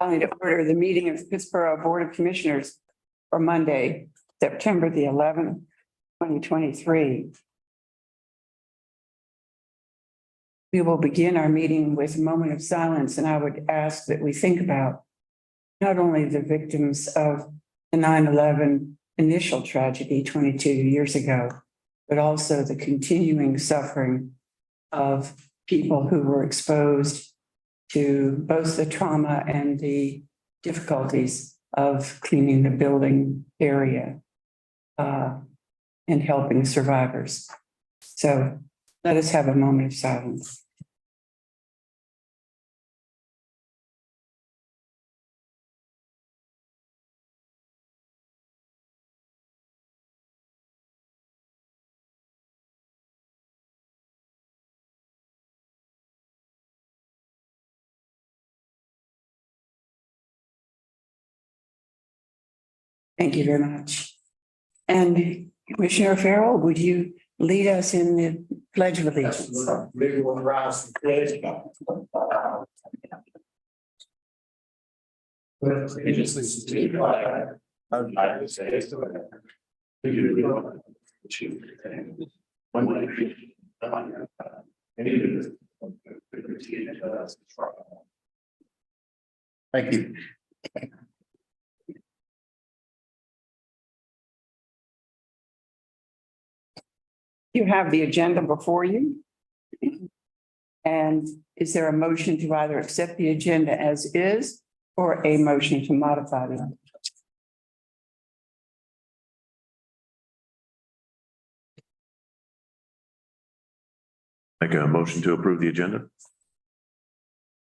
Calling to order the meeting of the Pittsboro Board of Commissioners for Monday, September the 11th, 2023. We will begin our meeting with a moment of silence, and I would ask that we think about not only the victims of the 9/11 initial tragedy 22 years ago, but also the continuing suffering of people who were exposed to both the trauma and the difficulties of cleaning the building area and helping survivors. So let us have a moment of silence. Thank you very much. And Commissioner Farrell, would you lead us in the Pledge of Allegiance? Maybe we'll rise to pledge. Allegiance to the flag of the United States of America. Thank you. You have the agenda before you. And is there a motion to either accept the agenda as is or a motion to modify it? Make a motion to approve the agenda.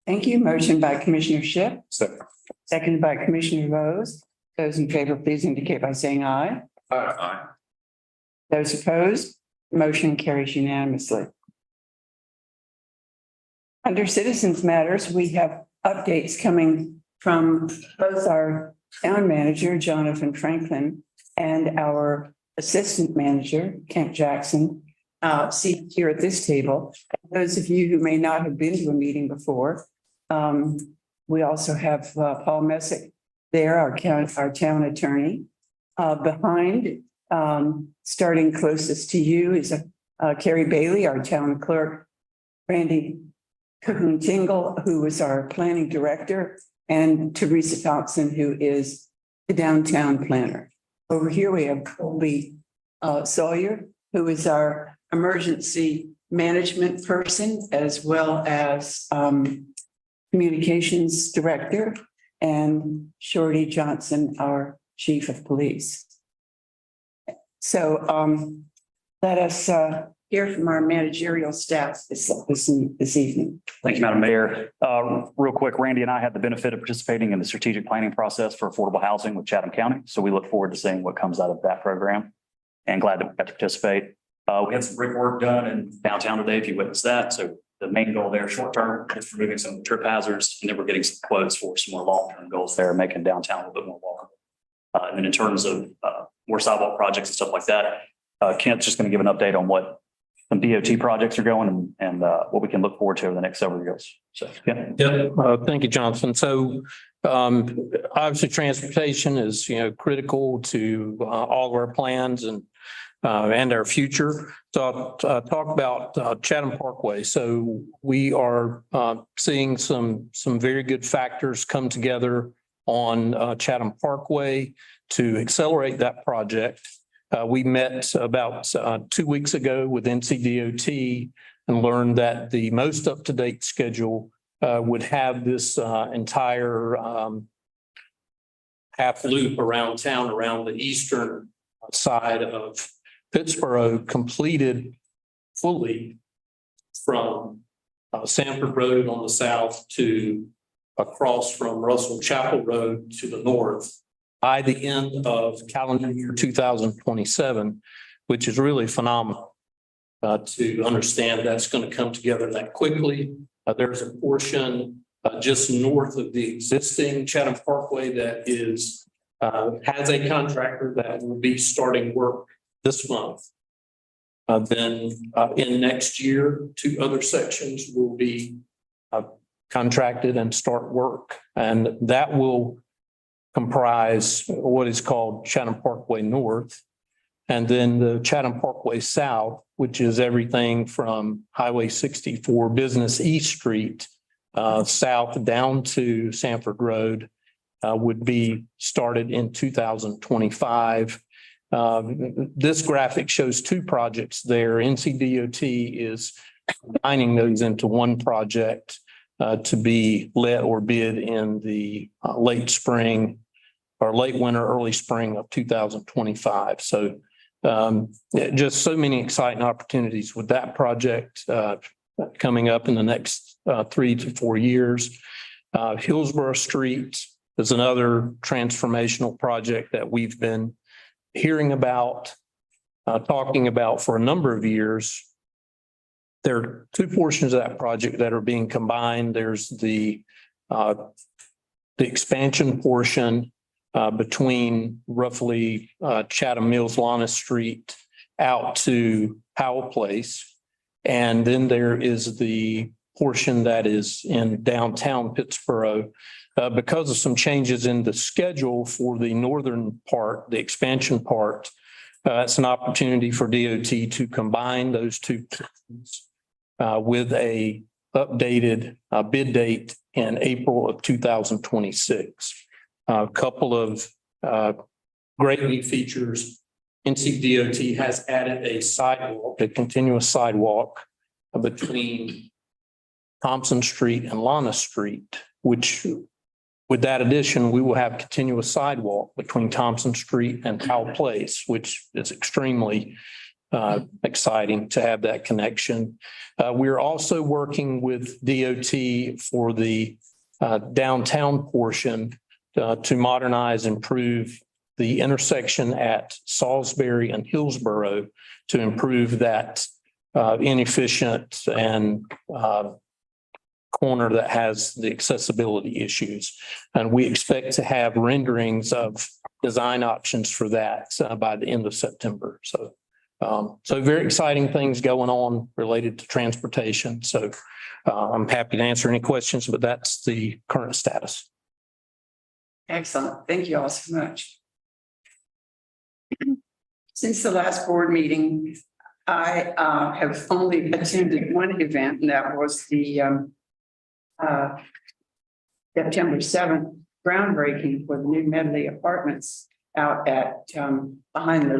Thank you. Motion by Commissioner Shipp, Second. seconded by Commissioner Vose. Those in favor, please indicate by saying aye. Aye. Those opposed, motion carries unanimously. Under citizens matters, we have updates coming from both our town manager, Jonathan Franklin, and our assistant manager, Kent Jackson, seated here at this table. Those of you who may not have been to a meeting before, we also have Paul Messick there, our town attorney. Behind, starting closest to you is Carrie Bailey, our town clerk, Randy Tingle, who is our planning director, and Teresa Thompson, who is the downtown planner. Over here, we have Colby Sawyer, who is our emergency management person, as well as communications director, and Shorty Johnson, our chief of police. So let us hear from our managerial staff this evening. Thank you, Madam Mayor. Real quick, Randy and I had the benefit of participating in the strategic planning process for affordable housing with Chatham County. So we look forward to seeing what comes out of that program and glad that we got to participate. We had some great work done in downtown today, if you witnessed that. So the main goal there, short term, is removing some trip hazards, and then we're getting some quotes for some more long-term goals there, making downtown a little bit more walkable. And then in terms of more sidewalk projects and stuff like that, Kent's just going to give an update on what some DOT projects are going and what we can look forward to over the next several years. So, yeah. Thank you, Jonathan. So obviously transportation is, critical to all of our plans and our future. So I'll talk about Chatham Parkway. So we are seeing some very good factors come together on Chatham Parkway to accelerate that project. We met about 2 weeks ago with NCDOT and learned that the most up-to-date schedule would have this entire half loop around town, around the eastern side of Pittsboro, completed fully from Sanford Road on the south to across from Russell Chapel Road to the north by the end of calendar year 2027, which is really phenomenal to understand that's going to come together that quickly. There's a portion just north of the existing Chatham Parkway that is has a contractor that will be starting work this month. Then in next year, 2 other sections will be contracted and start work. And that will comprise what is called Chatham Parkway North. And then the Chatham Parkway South, which is everything from Highway 64 Business East Street south down to Sanford Road, would be started in 2025. This graphic shows two projects there. NCDOT is combining those into one project to be let or bid in the late spring or late winter, early spring of 2025. So just so many exciting opportunities with that project coming up in the next 3 to 4 years. Hillsborough Street is another transformational project that we've been hearing about, talking about for a number of years. There are two portions of that project that are being combined. There's the expansion portion between roughly Chatham Mills, Lana Street out to Powell Place. And then there is the portion that is in downtown Pittsboro. Because of some changes in the schedule for the northern part, the expansion part, it's an opportunity for DOT to combine those two plans with a updated bid date in April of 2026. A couple of great new features. NCDOT has added a sidewalk, a continuous sidewalk between Thompson Street and Lana Street, which with that addition, we will have continuous sidewalk between Thompson Street and Powell Place, which is extremely exciting to have that connection. We're also working with DOT for the downtown portion to modernize, improve the intersection at Salisbury and Hillsborough to improve that inefficient and corner that has the accessibility issues. And we expect to have renderings of design options for that by the end of September. So very exciting things going on related to transportation. So I'm happy to answer any questions, but that's the current status. Excellent. Thank you all so much. Since the last board meeting, I have only attended one event, and that was the September 7th groundbreaking for the new Medley Apartments out at behind the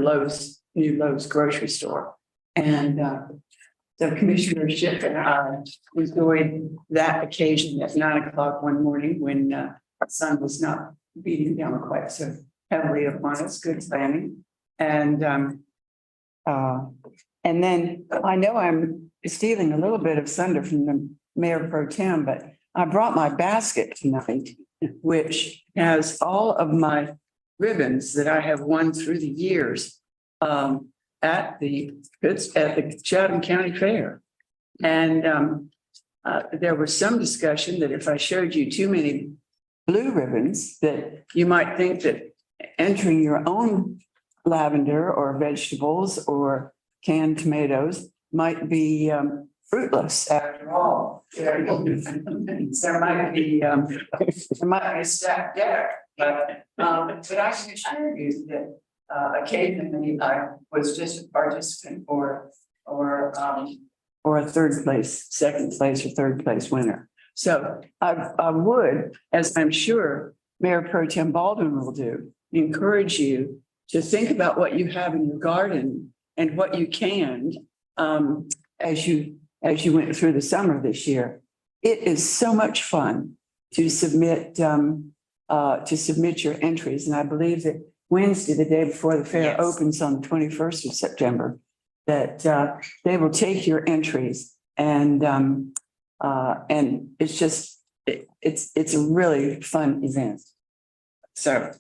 new Lowe's grocery store. And so Commissioner Shipp and I enjoyed that occasion at 9 o'clock one morning when our sun was not beating down quite so heavily upon us. Good planning. And then I know I'm stealing a little bit of thunder from the Mayor Pro-Tem, but I brought my basket tonight, which has all of my ribbons that I have won through the years at the Chatham County Fair. And there was some discussion that if I showed you too many blue ribbons, that you might think that entering your own lavender or vegetables or canned tomatoes might be fruitless after all. There might be a stacked deck, but I can assure you that occasionally I was just a participant or a third place, second place or third place winner. So I would, as I'm sure Mayor Pro-Tem Baldwin will do, encourage you to think about what you have in your garden and what you canned as you went through the summer this year. It is so much fun to submit your entries, and I believe that Wednesday, the day before the fair opens on the 21st of September, that they will take your entries and it's just it's a really fun event. So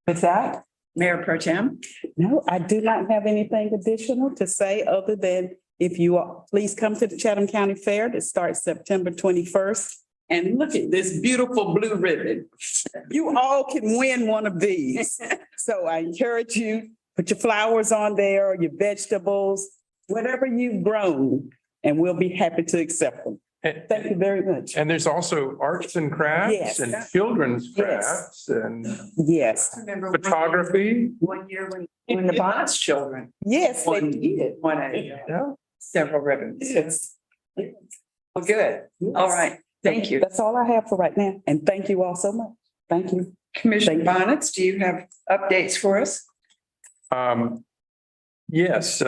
with that, Mayor Pro Tem. No, I do not have anything additional to say other than if you please come to the Chatham County Fair that starts September 21st and look at this beautiful blue ribbon. You all can win one of these. So I encourage you, put your flowers on there, your vegetables, whatever you've grown, and we'll be happy to accept them. Thank you very much. And there's also arts and crafts Yes. and children's Yes. crafts and Yes, Remember photography. one year when the Bonitz children yes, they won did. Yeah. several ribbons. Yes. Well, good. All right. Thank you. That's all I have for right now. And thank you all so much. Thank you. Commissioner Bonitz, do you have updates for us? Yes,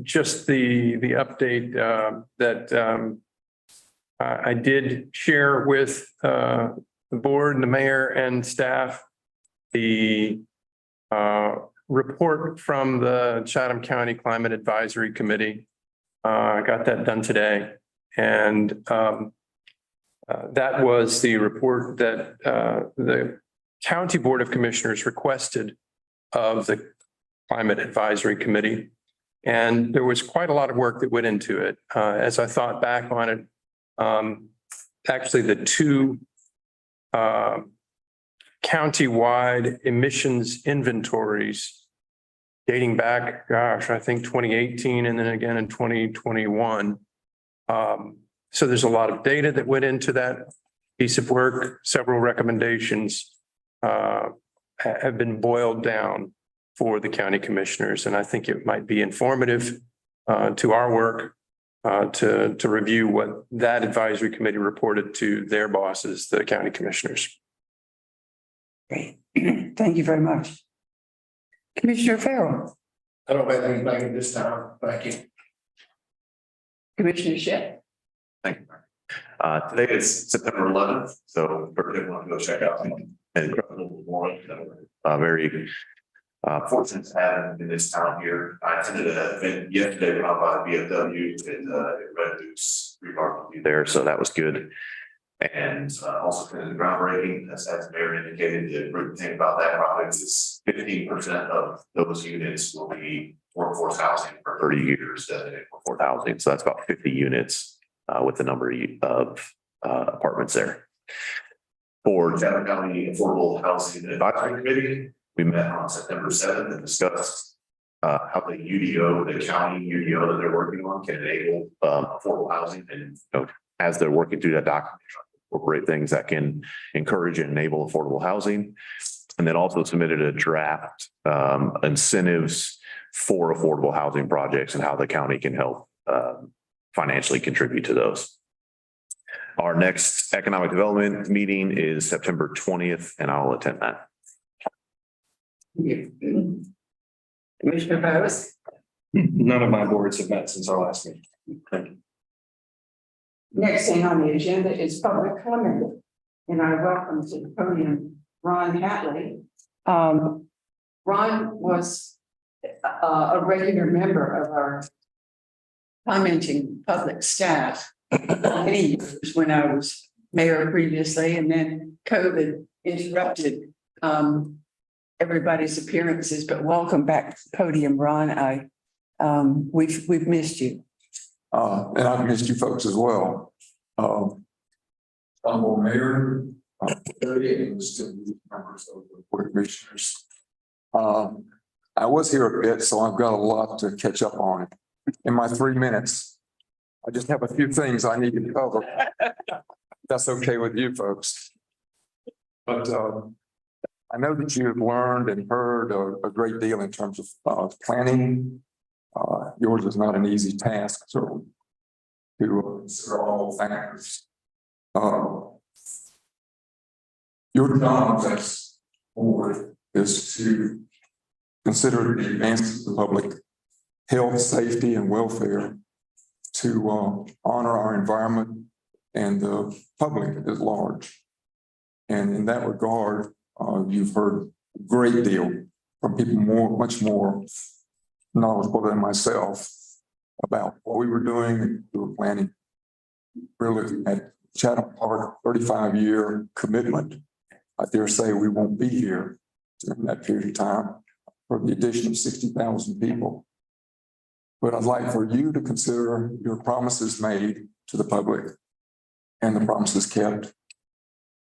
just the update that I did share with the board, the mayor and staff, the report from the Chatham County Climate Advisory Committee. I got that done today. And that was the report that the County Board of Commissioners requested of the Climate Advisory Committee. And there was quite a lot of work that went into it. As I thought back on it, actually the two countywide emissions inventories dating back, gosh, I think 2018 and then again in 2021. So there's a lot of data that went into that piece of work. Several recommendations have been boiled down for the county commissioners. And I think it might be informative to our work to review what that advisory committee reported to their bosses, the county commissioners. Great. Thank you very much. Commissioner Farrell, I don't have anything at this time. Thank you. Commissioner Shipp. Thank you. Today is September 11th, so birthday want to go check out some incredible one. Very fortunate to have in this town here. I attended an event yesterday run by BMW and Red Boots remarkably there, so that was good. And also kind of the groundbreaking, as the mayor indicated, the great thing about that project is 15% of those units will be workforce housing for 30 years, designated workforce housing. So that's about 50 units with the number of apartments there. For Chatham County Affordable Housing Advisory Committee, we met on September 7th and discussed how the UDO, the county UDO that they're working on can enable affordable housing. And as they're working through that document, incorporate things that can encourage and enable affordable housing. And then also submitted a draft incentives for affordable housing projects and how the county can help financially contribute to those. Our next economic development meeting is September 20th, and I'll attend that. Commissioner Vose. None of my boards have met since our last meeting. Thank you. Next thing on the agenda is public comment. And I welcome to the podium Ron Hatley. Ron was a regular member of our commenting public staff many years when I was mayor previously, and then COVID interrupted everybody's appearances. But welcome back to the podium, Ron. We've missed you. And I've missed you folks as well. I'm a mayor, 30 and still members of the board of commissioners. I was here a bit, so I've got a lot to catch up on. In my 3 minutes, I just have a few things I need to cover. That's okay with you folks. But I know that you have learned and heard a great deal in terms of planning. Yours is not an easy task, so to consider all factors. Your job as board is to consider the advances of public health, safety, and welfare, to honor our environment and the public at large. And in that regard, you've heard a great deal from people much more knowledgeable than myself about what we were doing. We were planning. We're looking at Chatham Park 35-year commitment. I dare say we won't be here during that period of time for the addition of 60,000 people. But I'd like for you to consider your promises made to the public and the promises kept,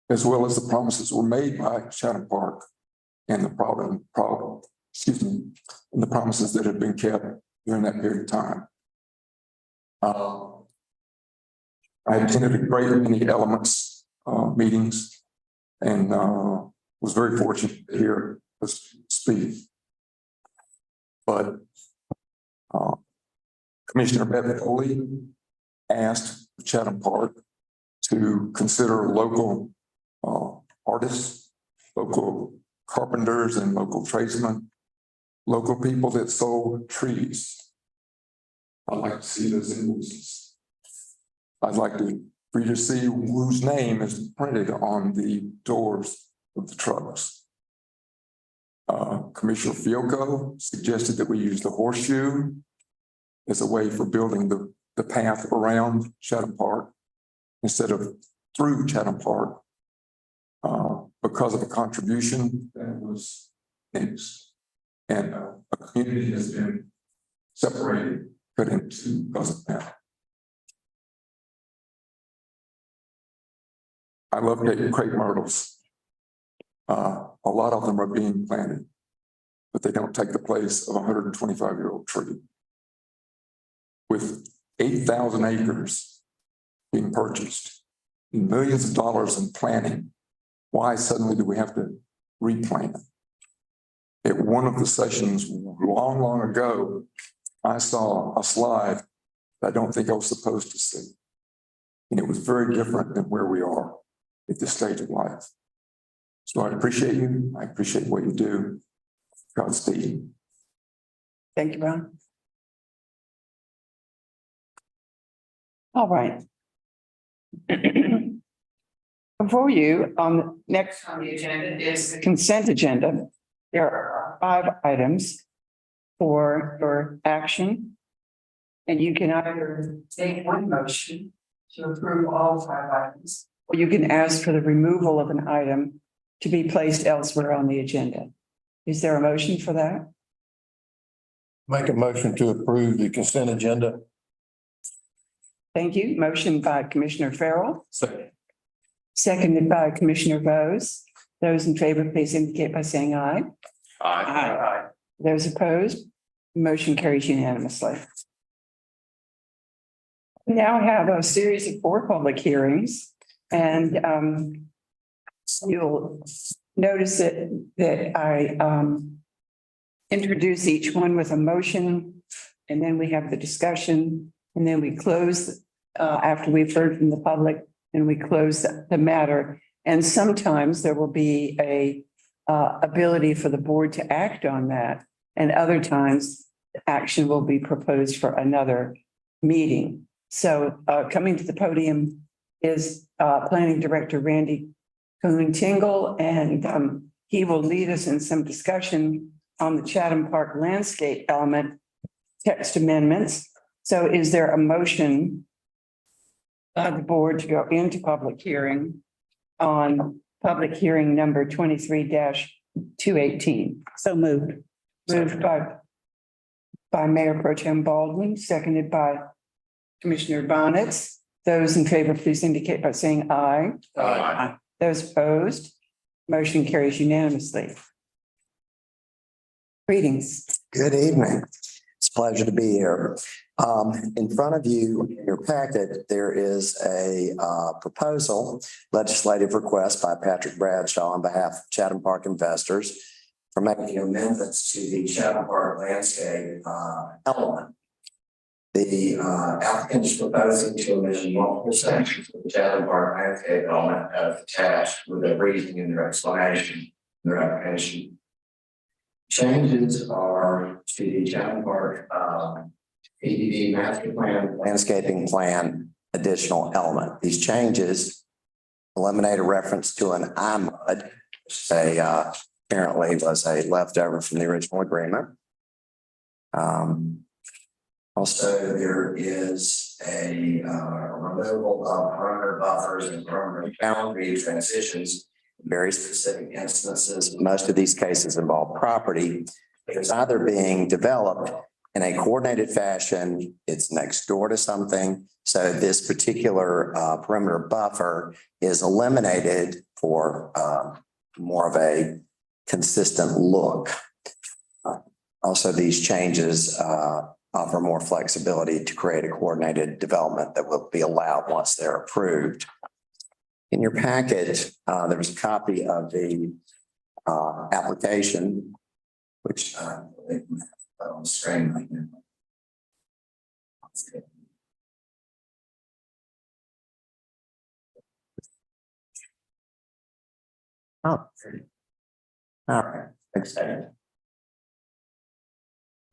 as well as the promises were made by Chatham Park and the and the promises that have been kept during that period of time. I attended a great many Elements meetings and was very fortunate to hear us speak. But Commissioner Beverly asked Chatham Park to consider local artists, local carpenters and local tradesmen, local people that sold trees. I'd like to see those invoices. I'd like for you to see whose name is printed on the doors of the trucks. Commissioner Fiocco suggested that we use the horseshoe as a way for building the path around Chatham Park instead of through Chatham Park because of a contribution that was mixed. And a community has been separated, cut into because of that. I love crepe myrtles. A lot of them are being planted, but they don't take the place of a 125-year-old tree. With 8,000 acres being purchased, and millions of dollars in planning, why suddenly do we have to replant? At one of the sessions long, long ago, I saw a slide that I don't think I was supposed to see. And it was very different than where we are at this stage of life. So I appreciate you. I appreciate what you do. Godspeed. Thank you, Ron. All right. Before you, next on the agenda is the consent agenda. There are 5 items for your action. And you can either take one motion to approve all 5 items, or you can ask for the removal of an item to be placed elsewhere on the agenda. Is there a motion for that? Make a motion to approve the consent agenda. Thank you. Motion by Commissioner Farrell, Second. seconded by Commissioner Vose. Those in favor, please indicate by saying aye. Aye. Those opposed, motion carries unanimously. We now have a series of 4 public hearings, and you'll notice that I introduce each one with a motion, and then we have the discussion, and then we close after we've heard from the public, and we close the matter. And sometimes there will be a ability for the board to act on that, and other times action will be proposed for another meeting. So coming to the podium is Planning Director Randy Coon-Tingle, and he will lead us in some discussion on the Chatham Park landscape element text amendments. So is there a motion of the board to go into public hearing on public hearing number 23-218? So moved. Moved by Mayor Pro-Tem Baldwin, seconded by Commissioner Bonitz. Those in favor, please indicate by saying aye. Aye. Those opposed, motion carries unanimously. Greetings. Good evening. It's a pleasure to be here. In front of you, in your packet, there is a proposal, legislative request by Patrick Bradshaw on behalf of Chatham Park investors for making amendments to the Chatham Park landscape element. The applicant is proposing to amend multiple sections of the Chatham Park landscape element as attached with a reasoning in their explanation in their application. Changes are to the Chatham Park PDD master plan, landscaping plan, additional element. These changes eliminate a reference to an IMUD, which apparently was a leftover from the original agreement. Also, there is a removal of perimeter buffers and perimeter boundary transitions in very specific instances. Most of these cases involve property that is either being developed in a coordinated fashion, it's next door to something. So this particular perimeter buffer is eliminated for more of a consistent look. Also, these changes offer more flexibility to create a coordinated development that will be allowed once they're approved. In your packet, there's a copy of the application, which on the screen right now. Oh, all right. Thanks, David.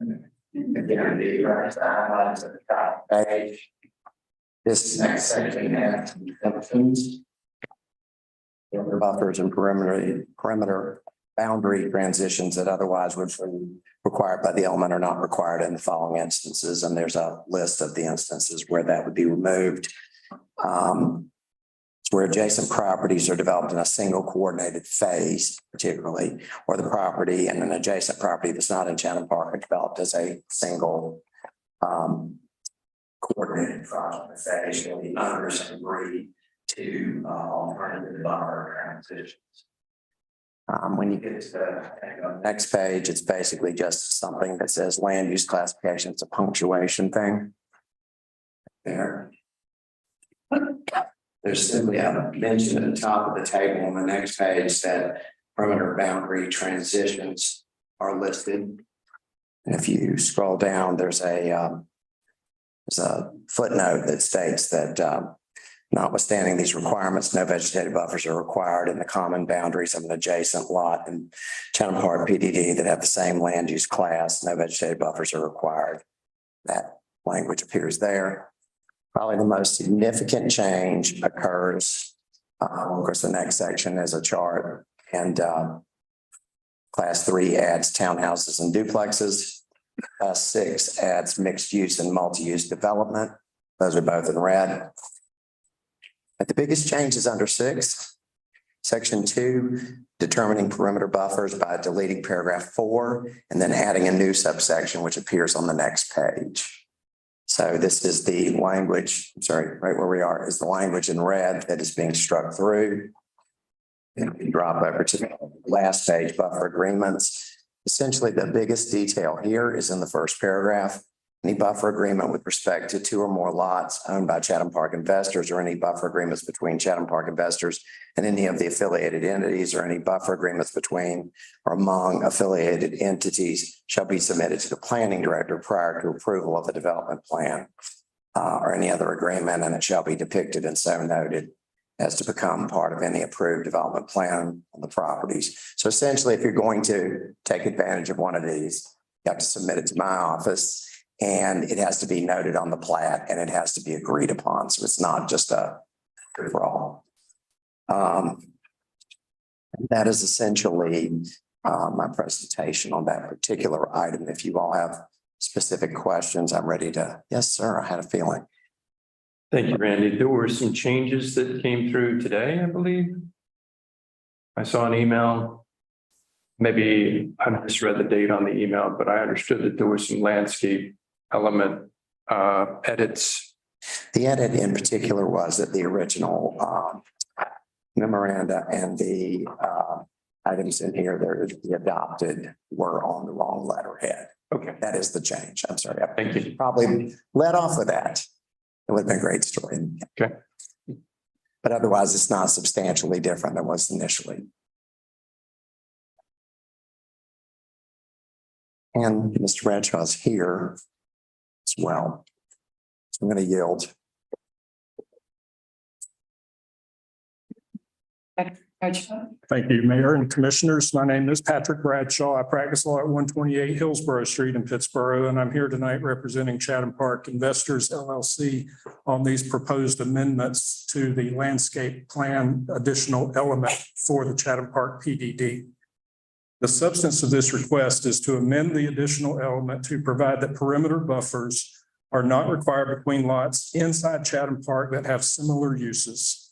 Again, the highlights at the top page. This next section has exemptions. Buffers and perimeter boundary transitions that otherwise would be required by the element are not required in the following instances. And there's a list of the instances where that would be removed. It's where adjacent properties are developed in a single coordinated phase, particularly, or the property and an adjacent property that's not in Chatham Park are developed as a single coordinated project phase, where the owners agree to alternative buffer transitions. When you get to the next page, it's basically just something that says land use classification. It's a punctuation thing. There. There's simply a mention at the top of the table on the next page that perimeter boundary transitions are listed. And if you scroll down, there's a footnote that states that notwithstanding these requirements, no vegetative buffers are required in the common boundaries of an adjacent lot in Chatham Park PDD that have the same land use class. No vegetative buffers are required. That language appears there. Probably the most significant change occurs, of course, the next section is a chart, and class 3 adds townhouses and duplexes. Class 6 adds mixed use and multi-use development. Those are both in red. But the biggest change is under 6, section 2, determining perimeter buffers by deleting paragraph 4 and then adding a new subsection, which appears on the next page. So this is the language, right where we are, is the language in red that is being struck through. And we drop over to the last page, buffer agreements. Essentially, the biggest detail here is in the first paragraph. Any buffer agreement with respect to 2 or more lots owned by Chatham Park investors, or any buffer agreements between Chatham Park investors and any of the affiliated entities, or any buffer agreements between or among affiliated entities shall be submitted to the planning director prior to approval of the development plan or any other agreement, and it shall be depicted and so noted as to become part of any approved development plan on the properties. So essentially, if you're going to take advantage of one of these, you have to submit it to my office. And it has to be noted on the plat and it has to be agreed upon. So it's not just a free for all. That is essentially my presentation on that particular item. If you all have specific questions, I'm ready to. Yes, sir. I had a feeling. Thank you, Randy. There were some changes that came through today, I believe. I saw an email. Maybe I misread the date on the email, but I understood that there was some landscape element edits. The edit in particular was that the original memoranda and the items in here that the adopted were on the wrong letterhead. Okay. That is the change. I'm sorry. Thank you. Probably led off with that. It would have been a great story. Okay. But otherwise, it's not substantially different than was initially. And Mr. Bradshaw's here as well. So I'm going to yield. Thank you, Mayor and Commissioners. My name is Patrick Bradshaw. I practice law at 128 Hillsborough Street in Pittsboro, and I'm here tonight representing Chatham Park Investors LLC on these proposed amendments to the landscape plan additional element for the Chatham Park PDD. The substance of this request is to amend the additional element to provide that perimeter buffers are not required between lots inside Chatham Park that have similar uses.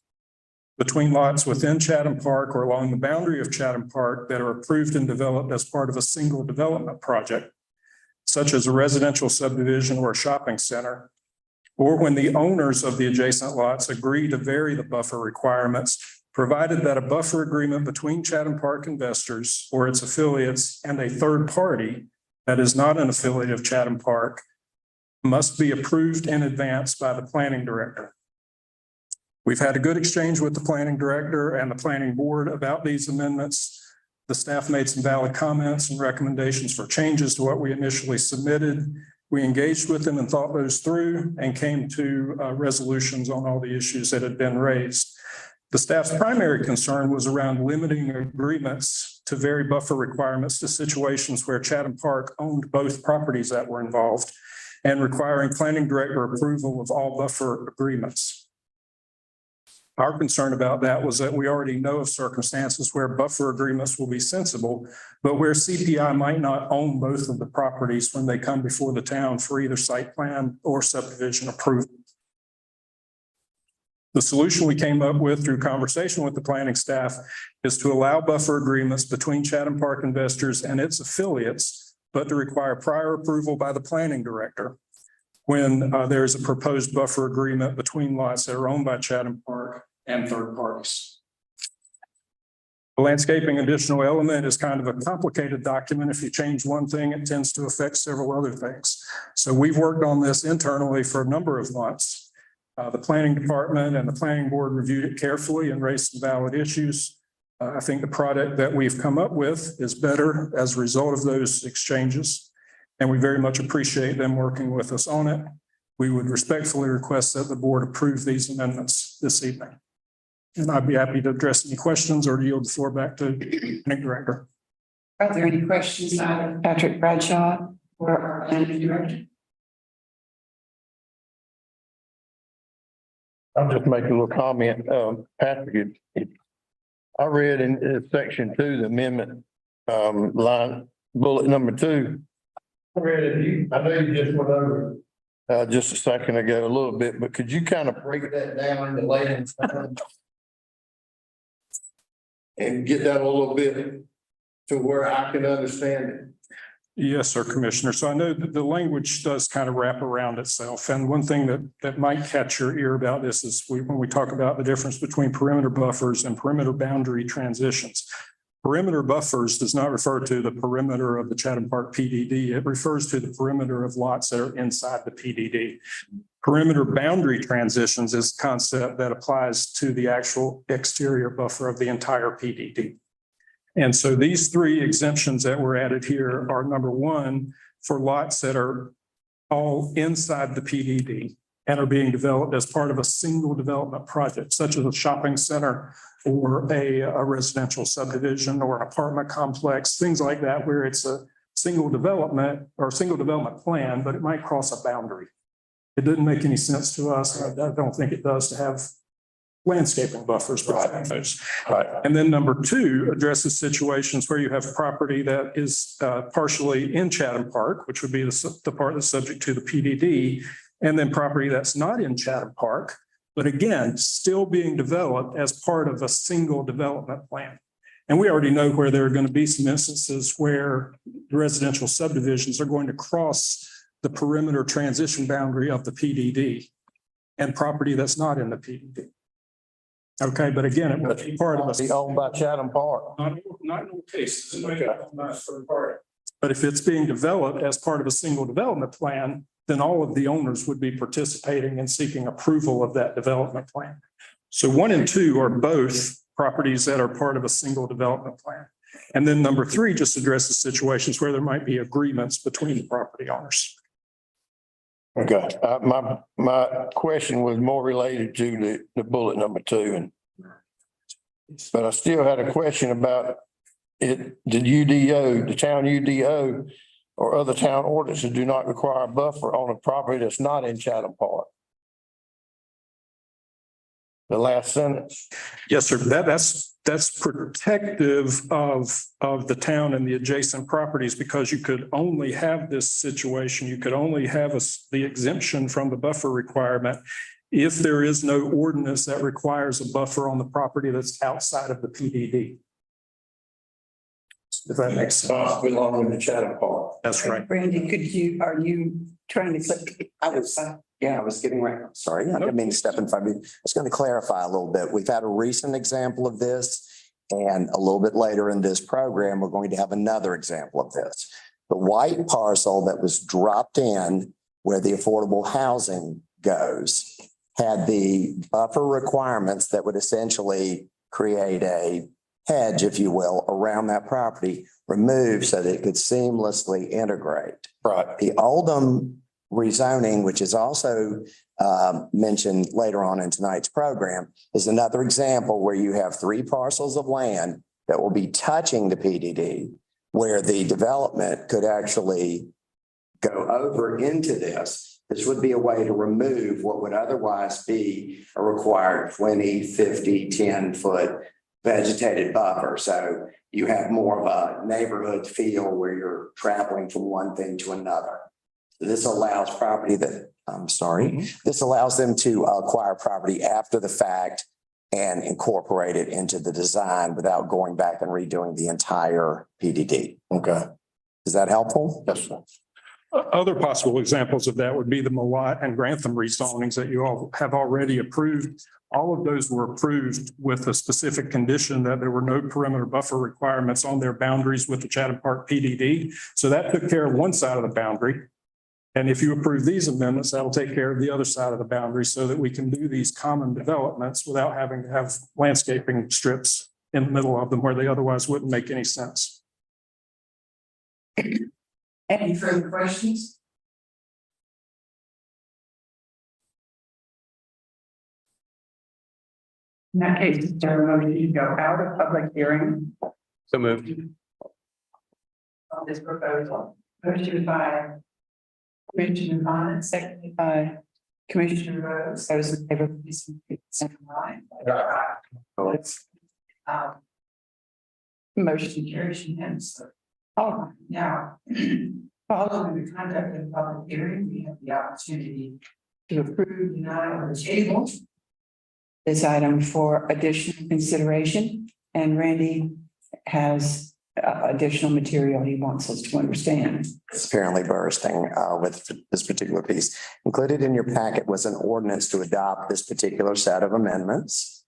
Between lots within Chatham Park or along the boundary of Chatham Park that are approved and developed as part of a single development project, such as a residential subdivision or a shopping center, or when the owners of the adjacent lots agree to vary the buffer requirements, provided that a buffer agreement between Chatham Park investors or its affiliates and a third party that is not an affiliate of Chatham Park must be approved in advance by the planning director. We've had a good exchange with the planning director and the planning board about these amendments. The staff made some valid comments and recommendations for changes to what we initially submitted. We engaged with them and thought those through and came to resolutions on all the issues that had been raised. The staff's primary concern was around limiting agreements to vary buffer requirements to situations where Chatham Park owned both properties that were involved and requiring planning director approval of all buffer agreements. Our concern about that was that we already know of circumstances where buffer agreements will be sensible, but where CPI might not own both of the properties when they come before the town for either site plan or subdivision approval. The solution we came up with through conversation with the planning staff is to allow buffer agreements between Chatham Park Investors and its affiliates, but to require prior approval by the planning director when there is a proposed buffer agreement between lots that are owned by Chatham Park and third parties. The landscaping additional element is kind of a complicated document. If you change one thing, it tends to affect several other things. So we've worked on this internally for a number of months. The planning department and the planning board reviewed it carefully and raised some valid issues. I think the product that we've come up with is better as a result of those exchanges. And we very much appreciate them working with us on it. We would respectfully request that the board approve these amendments this evening. And I'd be happy to address any questions or yield the floor back to the director. Are there any questions out of Patrick Bradshaw or our planning director? I'll just make a little comment. Patrick, I read in section 2, the amendment, line, bullet number 2. I read it. I know you just went over just a second ago a little bit, but could you kind of break that down into layman's terms and get that a little bit to where I can understand it? Yes, sir, Commissioner. So I know that the language does kind of wrap around itself. And one thing that might catch your ear about this is when we talk about the difference between perimeter buffers and perimeter boundary transitions. Perimeter buffers does not refer to the perimeter of the Chatham Park PDD. It refers to the perimeter of lots that are inside the PDD. Perimeter boundary transitions is a concept that applies to the actual exterior buffer of the entire PDD. And so these 3 exemptions that were added here are, number 1, for lots that are all inside the PDD and are being developed as part of a single development project, such as a shopping center or a residential subdivision or an apartment complex, things like that, where it's a single development or single development plan, but it might cross a boundary. It didn't make any sense to us. I don't think it does to have landscaping buffers between those. Right. And then number 2 addresses situations where you have property that is partially in Chatham Park, which would be the part that's subject to the PDD, and then property that's not in Chatham Park, but again, still being developed as part of a single development plan. And we already know where there are going to be some instances where the residential subdivisions are going to cross the perimeter transition boundary of the PDD and property that's not in the PDD. Okay, but again, it will be part of Be owned by Chatham Park. not in all cases. But if it's being developed as part of a single development plan, then all of the owners would be participating and seeking approval of that development plan. So 1 and 2 are both properties that are part of a single development plan. And then number 3 just addresses situations where there might be agreements between the property owners. Okay, my question was more related to the bullet number 2, but I still had a question about it. The UDO, the town UDO, or other town ordinances do not require a buffer on a property that's not in Chatham Park. The last sentence. Yes, sir. That's protective of the town and the adjacent properties, because you could only have this situation. You could only have the exemption from the buffer requirement if there is no ordinance that requires a buffer on the property that's outside of the PDD. If that makes sense. Belonging to Chatham Park. That's right. Brandy, are you trying to click? I was getting ready. I'm sorry. I didn't mean to step in front of you. I was going to clarify a little bit. We've had a recent example of this, and a little bit later in this program, we're going to have another example of this. The white parcel that was dropped in where the affordable housing goes, had the buffer requirements that would essentially create a hedge, if you will, around that property removed so that it could seamlessly integrate. Right. The Oldham rezoning, which is also mentioned later on in tonight's program, is another example where you have 3 parcels of land that will be touching the PDD, where the development could actually go over into this. This would be a way to remove what would otherwise be a required 20, 50, 10-foot vegetated buffer. So you have more of a neighborhood feel where you're traveling from one thing to another. This allows property that, this allows them to acquire property after the fact and incorporate it into the design without going back and redoing the entire PDD. Okay. Is that helpful? Yes, sir. Other possible examples of that would be the Mallott and Grantham rezonings that you all have already approved. All of those were approved with a specific condition that there were no perimeter buffer requirements on their boundaries with the Chatham Park PDD. So that took care of one side of the boundary. And if you approve these amendments, that'll take care of the other side of the boundary so that we can do these common developments without having to have landscaping strips in the middle of them where they otherwise wouldn't make any sense. Any further questions? In that case, is there a motion to go out of public hearing So moved. on this proposal? Motion by Commissioner Bonitz, seconded by Commissioner Vose. Those in favor, please indicate by saying aye. Motion carries unanimously. All right, now, following the conduct of the public hearing, we have the opportunity to approve, deny, or table this item for additional consideration, and Randy has additional material he wants us to understand. It's apparently bursting with this particular piece. Included in your packet was an ordinance to adopt this particular set of amendments.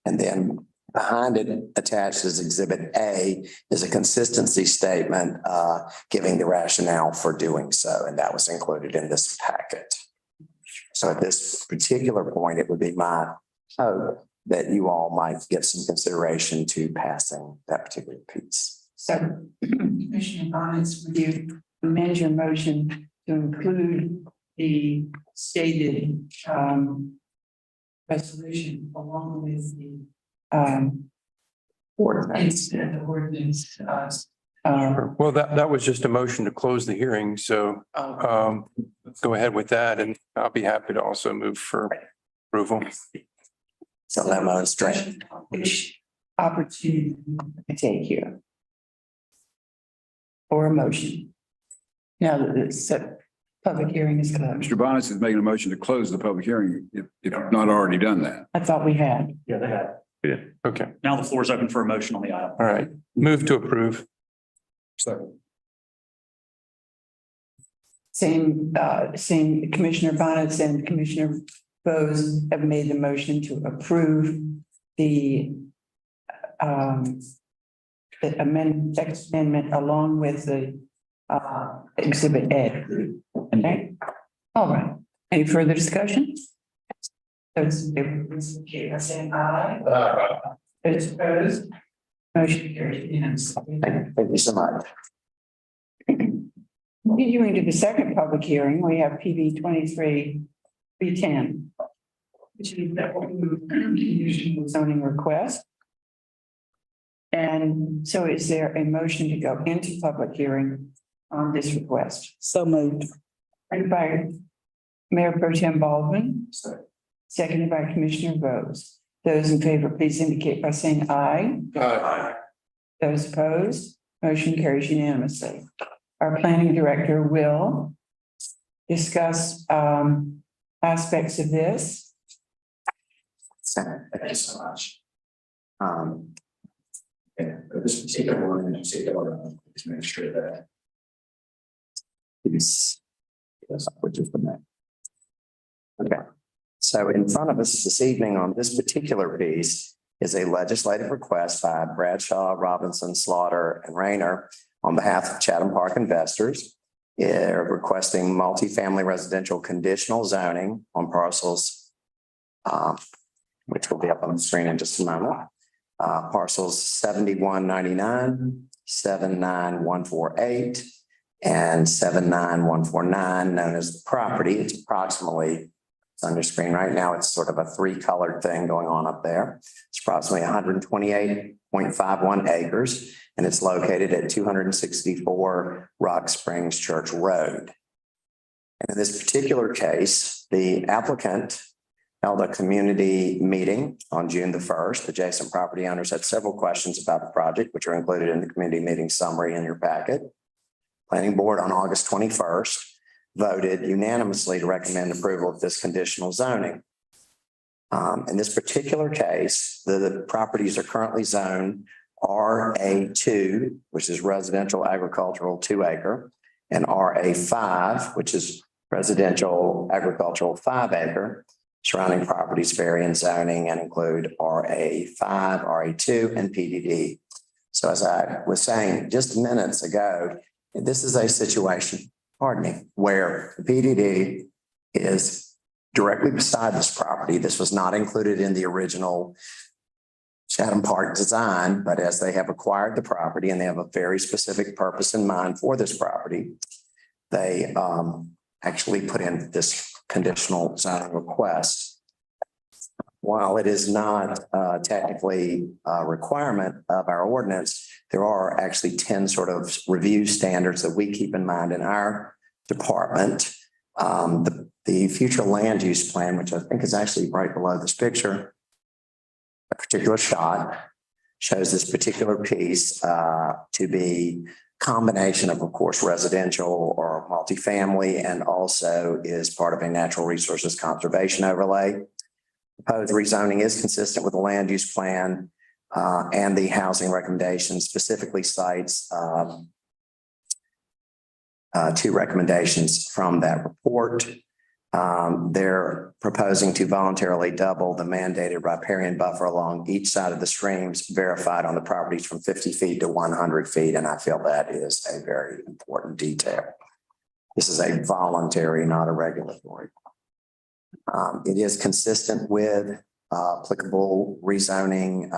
And then behind it, attached as Exhibit A, is a consistency statement giving the rationale for doing so. And that was included in this packet. So at this particular point, it would be my hope that you all might give some consideration to passing that particular piece. So, Commissioner Bonitz, would you amend your motion to include the stated resolution along with the ordinance? Well, that was just a motion to close the hearing. So let's go ahead with that, and I'll be happy to also move for approval. So Lemo is straight. Which opportunity to take here? Or a motion? Now that the public hearing is closed. Mr. Bonitz is making a motion to close the public hearing if you've not already done that. I thought we had. Yeah, they had. Yeah. Okay. Now the floor is open for a motion on the item. All right. Move to approve. Same Commissioner Bonitz and Commissioner Vose have made the motion to approve the amendment along with the Exhibit A. Okay, all right. Any further discussion? Those in favor, please indicate by saying aye. Those opposed, motion carries unanimously. Thank you so much. Continuing to the second public hearing, we have PB 23-310, which is the conditional zoning request. And so is there a motion to go into public hearing on this request? So moved. Moved by Mayor Pro-Tem Baldwin, seconded by Commissioner Vose. Those in favor, please indicate by saying aye. Aye. Those opposed, motion carries unanimously. Our planning director will discuss aspects of this. Thank you so much. This particular one, just make sure that it's which is the next. Okay, so in front of us this evening on this particular piece is a legislative request by Bradshaw, Robinson, Slaughter, and Rayner on behalf of Chatham Park investors. requesting multifamily residential conditional zoning on parcels, which will be up on the screen in just a moment. Parcels 7199, 79148, and 79149, known as the property. It's approximately, it's on your screen right now, it's sort of a three-colored thing going on up there. It's approximately 128.51 acres, and it's located at 264 Rock Springs Church Road. And in this particular case, the applicant held a community meeting on June the 1st. Adjacent property owners had several questions about the project, which are included in the community meeting summary in your packet. Planning Board on August 21st voted unanimously to recommend approval of this conditional zoning. In this particular case, the properties are currently zoned RA2, which is residential agricultural 2 acre, and RA5, which is residential agricultural 5 acre. Surrounding properties vary in zoning and include RA5, RA2, and PDD. So as I was saying just minutes ago, this is a situation, pardon me, where the PDD is directly beside this property. This was not included in the original Chatham Park design, but as they have acquired the property and they have a very specific purpose in mind for this property, they actually put in this conditional zoning request. While it is not technically a requirement of our ordinance, there are actually 10 sort of review standards that we keep in mind in our department. The future land use plan, which I think is actually right below this picture, a particular shot shows this particular piece to be combination of course, residential or multifamily, and also is part of a natural resources conservation overlay. Proposed rezoning is consistent with the land use plan and the housing recommendations, specifically cites 2 recommendations from that report. They're proposing to voluntarily double the mandated riparian buffer along each side of the streams verified on the properties from 50 feet to 100 feet. And I feel that is a very important detail. This is a voluntary, not a regulatory. It is consistent with applicable rezoning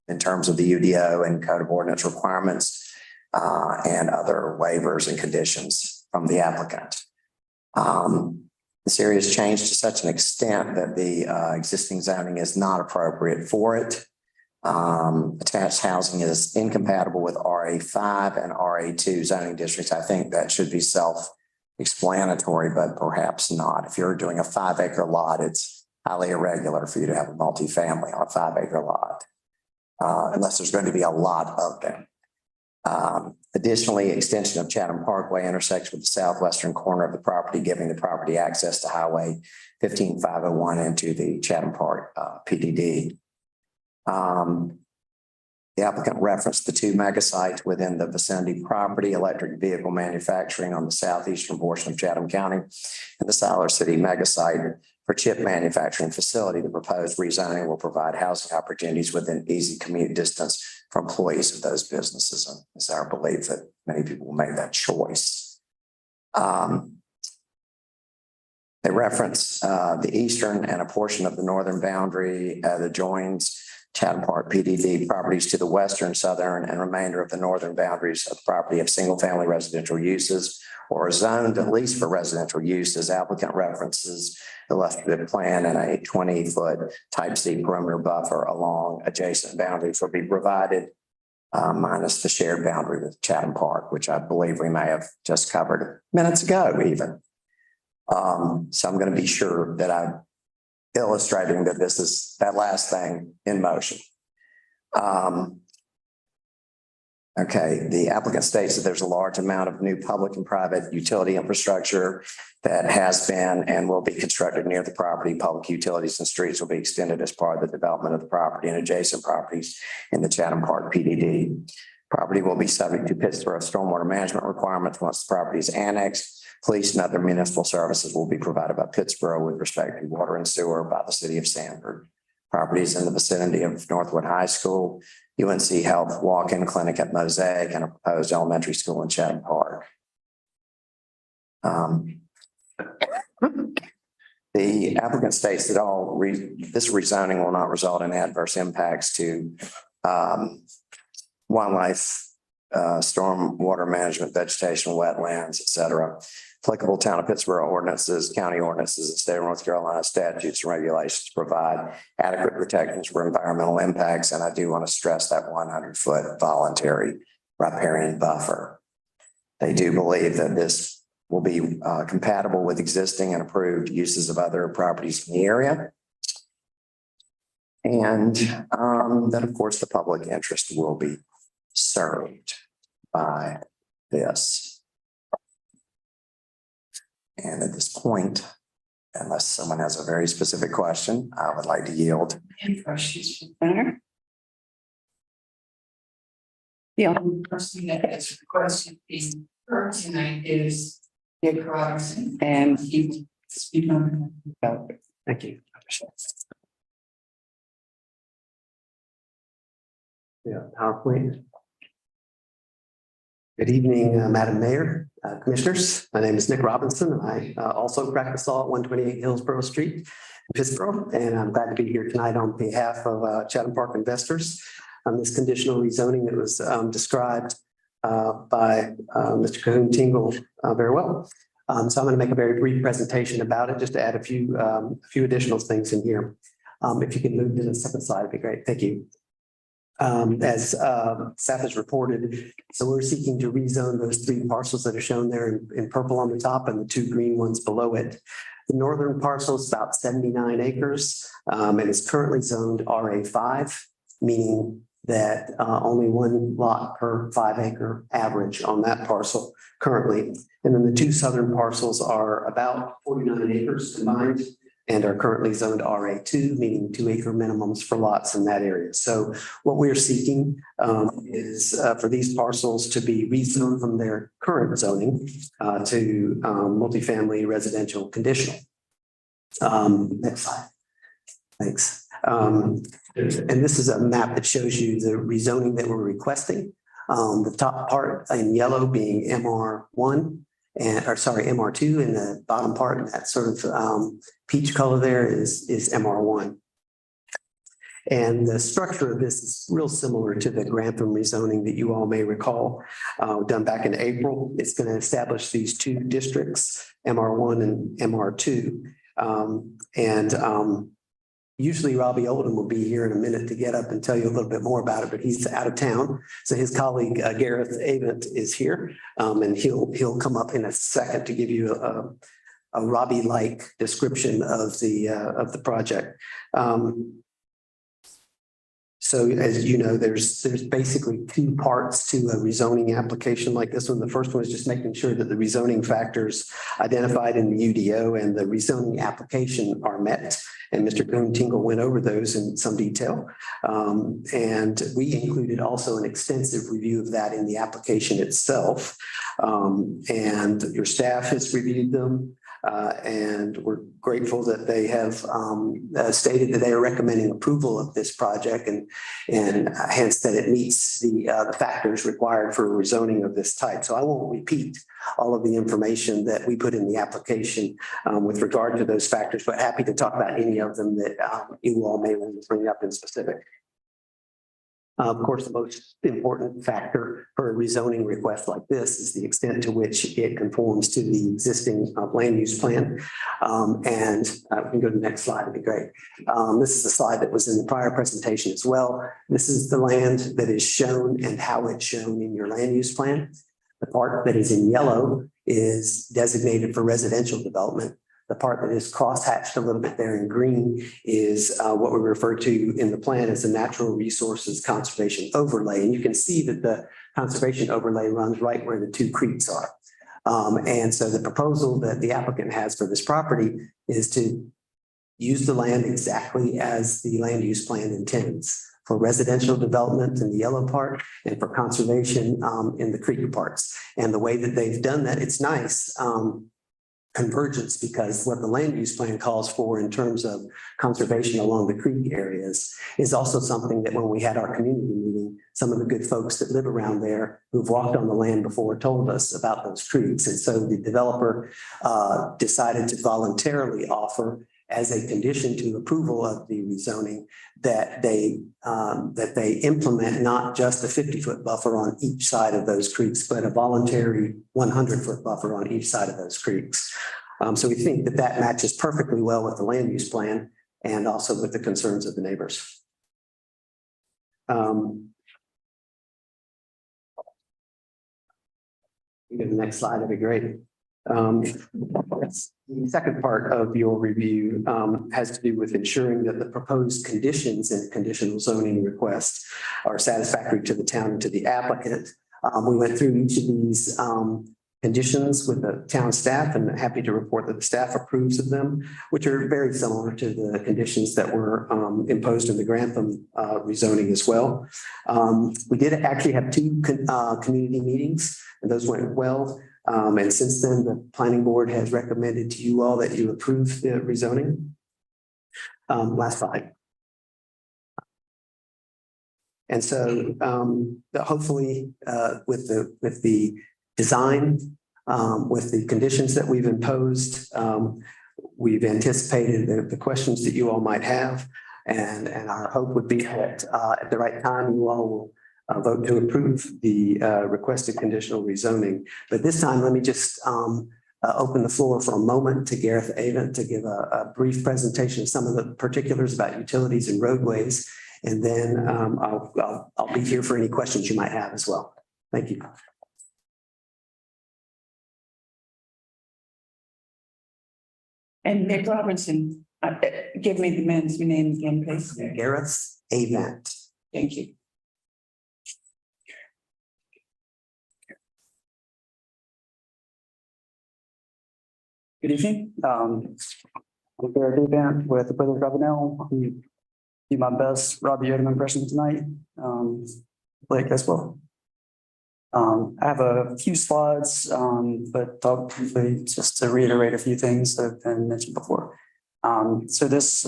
in terms of the UDO and Code of Ordinance requirements and other waivers and conditions from the applicant. This area has changed to such an extent that the existing zoning is not appropriate for it. Attached housing is incompatible with RA5 and RA2 zoning districts. I think that should be self-explanatory, but perhaps not. If you're doing a 5 acre lot, it's highly irregular for you to have a multifamily on a 5 acre lot, unless there's going to be a lot of them. Additionally, extension of Chatham Parkway intersects with the southwestern corner of the property, giving the property access to Highway 15501 into the Chatham Park PDD. The applicant referenced the 2 mega sites within the vicinity property, electric vehicle manufacturing on the southeastern portion of Chatham County, and the Siler City mega site for chip manufacturing facility. The proposed rezoning will provide housing opportunities within easy commute distance for employees of those businesses. And it's our belief that many people will make that choice. They reference the eastern and a portion of the northern boundary that joins Chatham Park PDD properties to the western, southern, and remainder of the northern boundaries of the property of single-family residential uses or zoned at least for residential uses. Applicant references illustrative plan and a 20-foot type C perimeter buffer along adjacent boundaries will be provided, minus the shared boundary with Chatham Park, which I believe we may have just covered minutes ago even. So I'm going to be sure that I'm illustrating that this is that last thing in motion. Okay, the applicant states that there's a large amount of new public and private utility infrastructure that has been and will be constructed near the property. Public utilities and streets will be extended as part of the development of the property and adjacent properties in the Chatham Park PDD. Property will be subject to Pittsboro stormwater management requirements once the property is annexed. Police and other municipal services will be provided by Pittsboro with respect to water and sewer by the city of Sanford. Properties in the vicinity of Northwood High School, UNC Health Walk-in Clinic at Mosaic, and a proposed elementary school in Chatham Park. The applicant states that this rezoning will not result in adverse impacts to wildlife, storm water management, vegetation, wetlands, et cetera. Applicable town of Pittsboro ordinances, county ordinances, and state of North Carolina statutes and regulations provide adequate protections for environmental impacts. And I do want to stress that 100-foot voluntary riparian buffer. They do believe that this will be compatible with existing and approved uses of other properties in the area. And that, of course, the public interest will be served by this. And at this point, unless someone has a very specific question, I would like to yield. Any questions for the planner? The only person that has requested being heard tonight is Nick Robinson, and he will speak on it. Thank you. Yeah, PowerPoint. Good evening, Madam Mayor, Commissioners. My name is Nick Robinson, and I also practice law at 128 Hillsborough Street, Pittsboro, and I'm glad to be here tonight on behalf of Chatham Park investors on this conditional rezoning that was described by Mr. Cahoon Tingle very well. So I'm going to make a very brief presentation about it, just to add a few additional things in here. If you can move to the second slide, it'd be great. Thank you. As staff has reported, so we're seeking to rezone those 3 parcels that are shown there in purple on the top and the 2 green ones below it. The northern parcel is about 79 acres and is currently zoned RA5, meaning that only 1 lot per 5-acre average on that parcel currently. And then the 2 southern parcels are about 49 acres combined and are currently zoned RA2, meaning 2-acre minimums for lots in that area. So what we're seeking is for these parcels to be rezoned from their current zoning to multifamily residential conditional. Next slide. Thanks. And this is a map that shows you the rezoning that we're requesting. The top part in yellow being MR1. MR2, and the bottom part, and that sort of peach color there is MR1. And the structure of this is real similar to the Grantham rezoning that you all may recall, done back in April. It's going to establish these 2 districts, MR1 and MR2. Usually Robbie Oldham will be here in a minute to get up and tell you a little bit more about it, but he's out of town. So his colleague Gareth Avent is here, and he'll come up in a second to give you a Robbie-like description of the project. So as you know, there's basically 2 parts to a rezoning application like this one. The first one is just making sure that the rezoning factors identified in the UDO and the rezoning application are met. And Mr. Cahoon Tingle went over those in some detail. And we included also an extensive review of that in the application itself. And your staff has reviewed them. And we're grateful that they have stated that they are recommending approval of this project and hence that it meets the factors required for rezoning of this type. So I won't repeat all of the information that we put in the application with regard to those factors, but happy to talk about any of them that you all may want to bring up in specific. Of course, the most important factor for a rezoning request like this is the extent to which it conforms to the existing land use plan. And we can go to the next slide, it'd be great. This is the slide that was in the prior presentation as well. This is the land that is shown and how it's shown in your land use plan. The part that is in yellow is designated for residential development. The part that is cross-hatched a little bit there in green is what we refer to in the plan as the natural resources conservation overlay. And you can see that the conservation overlay runs right where the 2 creeks are. And so the proposal that the applicant has for this property is to use the land exactly as the land use plan intends, for residential development in the yellow part and for conservation in the creek parts. And the way that they've done that, it's nice. convergence, because what the land use plan calls for in terms of conservation along the creek areas is also something that when we had our community meeting, some of the good folks that live around there who've walked on the land before told us about those creeks. And so the developer decided to voluntarily offer as a condition to approval of the rezoning that they implement not just a 50-foot buffer on each side of those creeks, but a voluntary 100-foot buffer on each side of those creeks. So we think that that matches perfectly well with the land use plan and also with the concerns of the neighbors. Go to the next slide, that'd be great. The second part of your review has to do with ensuring that the proposed conditions in conditional zoning request are satisfactory to the town and to the applicant. We went through each of these conditions with the town staff, and happy to report that the staff approves of them, which are very similar to the conditions that were imposed in the Grantham rezoning as well. We did actually have two community meetings, and those went well. And since then, the planning board has recommended to you all that you approve the rezoning. Last slide. And so hopefully with the design, with the conditions that we've imposed, we've anticipated the questions that you all might have. And our hope would be that at the right time, you all will vote to approve the requested conditional rezoning. But this time, let me just open the floor for a moment to Gareth Avent to give a brief presentation of some of the particulars about utilities and roadways. And then I'll be here for any questions you might have as well. Thank you. And Nick Robinson, give me the man's name again, please. Gareth Avent. Thank you. Good evening. I'm Garrett Avent with the Brothers Ravenel. I'm do my best Robbie Odom impression tonight. Blake as well. I have a few slides, but I'll briefly just to reiterate a few things that have been mentioned before. So this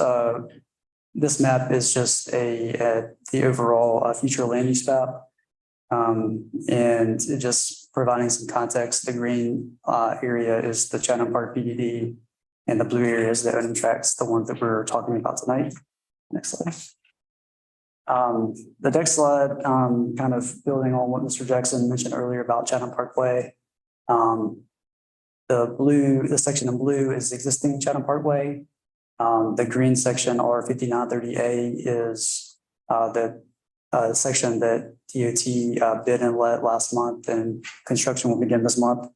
map is just the overall future land use map. And it just providing some context, the green area is the Chatham Park PDD, and the blue area is the Odom tracts, the one that we're talking about tonight. Next slide. The next slide, kind of building on what Mr. Jackson mentioned earlier about Chatham Parkway. The section in blue is existing Chatham Parkway. The green section R5930A is the section that DOT bid and let last month, and construction will begin this month.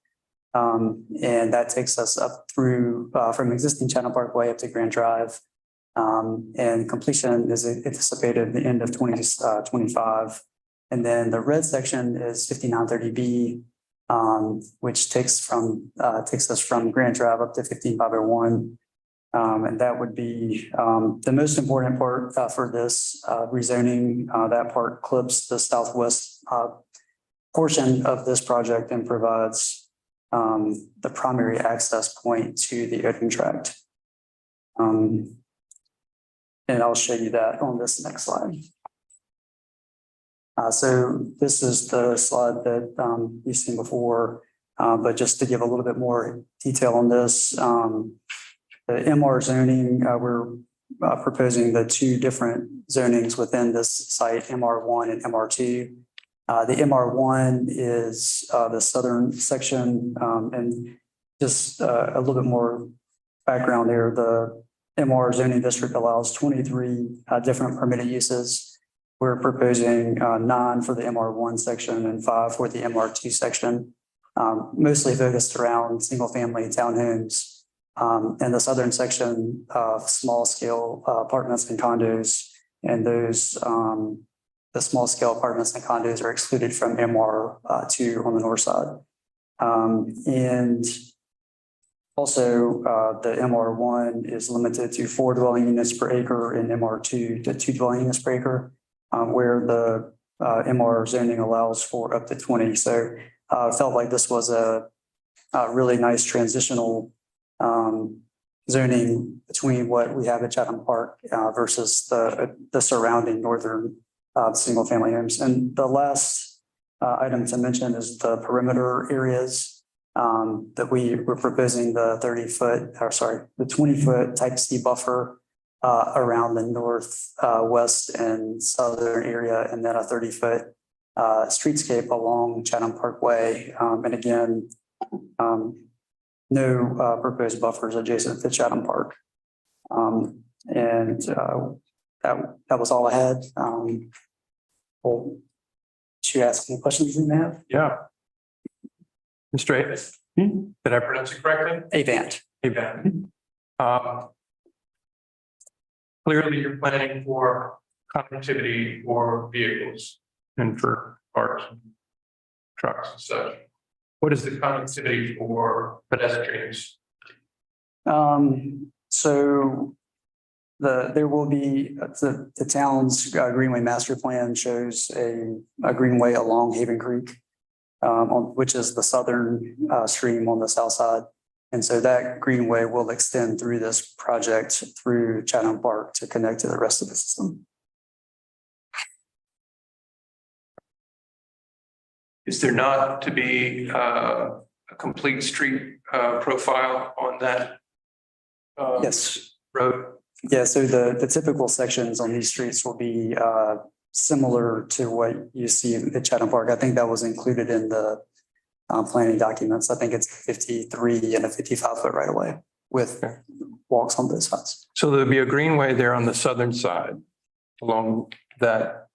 And that takes us up through from existing Chatham Parkway up to Grand Drive. And completion is anticipated at the end of 2025. And then the red section is 5930B, which takes us from Grand Drive up to 15501. And that would be the most important part for this rezoning. That part clips the southwest portion of this project and provides the primary access point to the Odom tract. And I'll show you that on this next slide. So this is the slide that you've seen before, but just to give a little bit more detail on this, the MR zoning, we're proposing the two different zonings within this site, MR1 and MR2. The MR1 is the southern section, and just a little bit more background there. The MR zoning district allows 23 different permitted uses. We're proposing 9 for the MR1 section and 5 for the MR2 section, mostly focused around single-family townhomes. And the southern section of small-scale apartments and condos, and those the small-scale apartments and condos are excluded from MR2 on the north side. And also, the MR1 is limited to 4 dwelling units per acre, and MR2 to 2 dwelling units per acre, where the MR zoning allows for up to 20. So I felt like this was a really nice transitional zoning between what we have at Chatham Park versus the surrounding northern single family homes. And the last item to mention is the perimeter areas that we were proposing the 20-foot type C buffer around the north, west and southern area, and then a 30-foot streetscape along Chatham Parkway. And again, no proposed buffers adjacent to Chatham Park. That was all I had. Well, should you ask any questions you may have? Yeah. Mr. Avis, did I pronounce it correctly? Avant. Avant. Clearly, you're planning for connectivity for vehicles and for cars, trucks and such. What is the connectivity for pedestrians? So there will be, the town's Greenway Master Plan shows a greenway along Haven Creek, which is the southern stream on the south side. And so that greenway will extend through this project through Chatham Park to connect to the rest of the system. Is there not to be a complete street profile on that? Yes. Road? Yeah, so the typical sections on these streets will be similar to what you see at Chatham Park. I think that was included in the planning documents. I think it's 53 and a 55-foot right of way with walks on both sides. So there'll be a greenway there on the southern side along that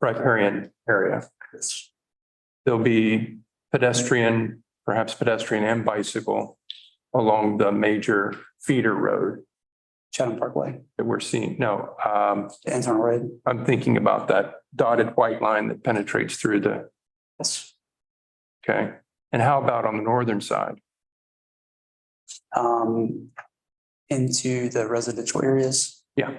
riparian area. There'll be pedestrian, perhaps pedestrian and bicycle along the major feeder road. Chatham Parkway. That we're seeing. No, The internal road. I'm thinking about that dotted white line that penetrates through the. Yes. Okay. And how about on the northern side? Into the residential areas. Yeah.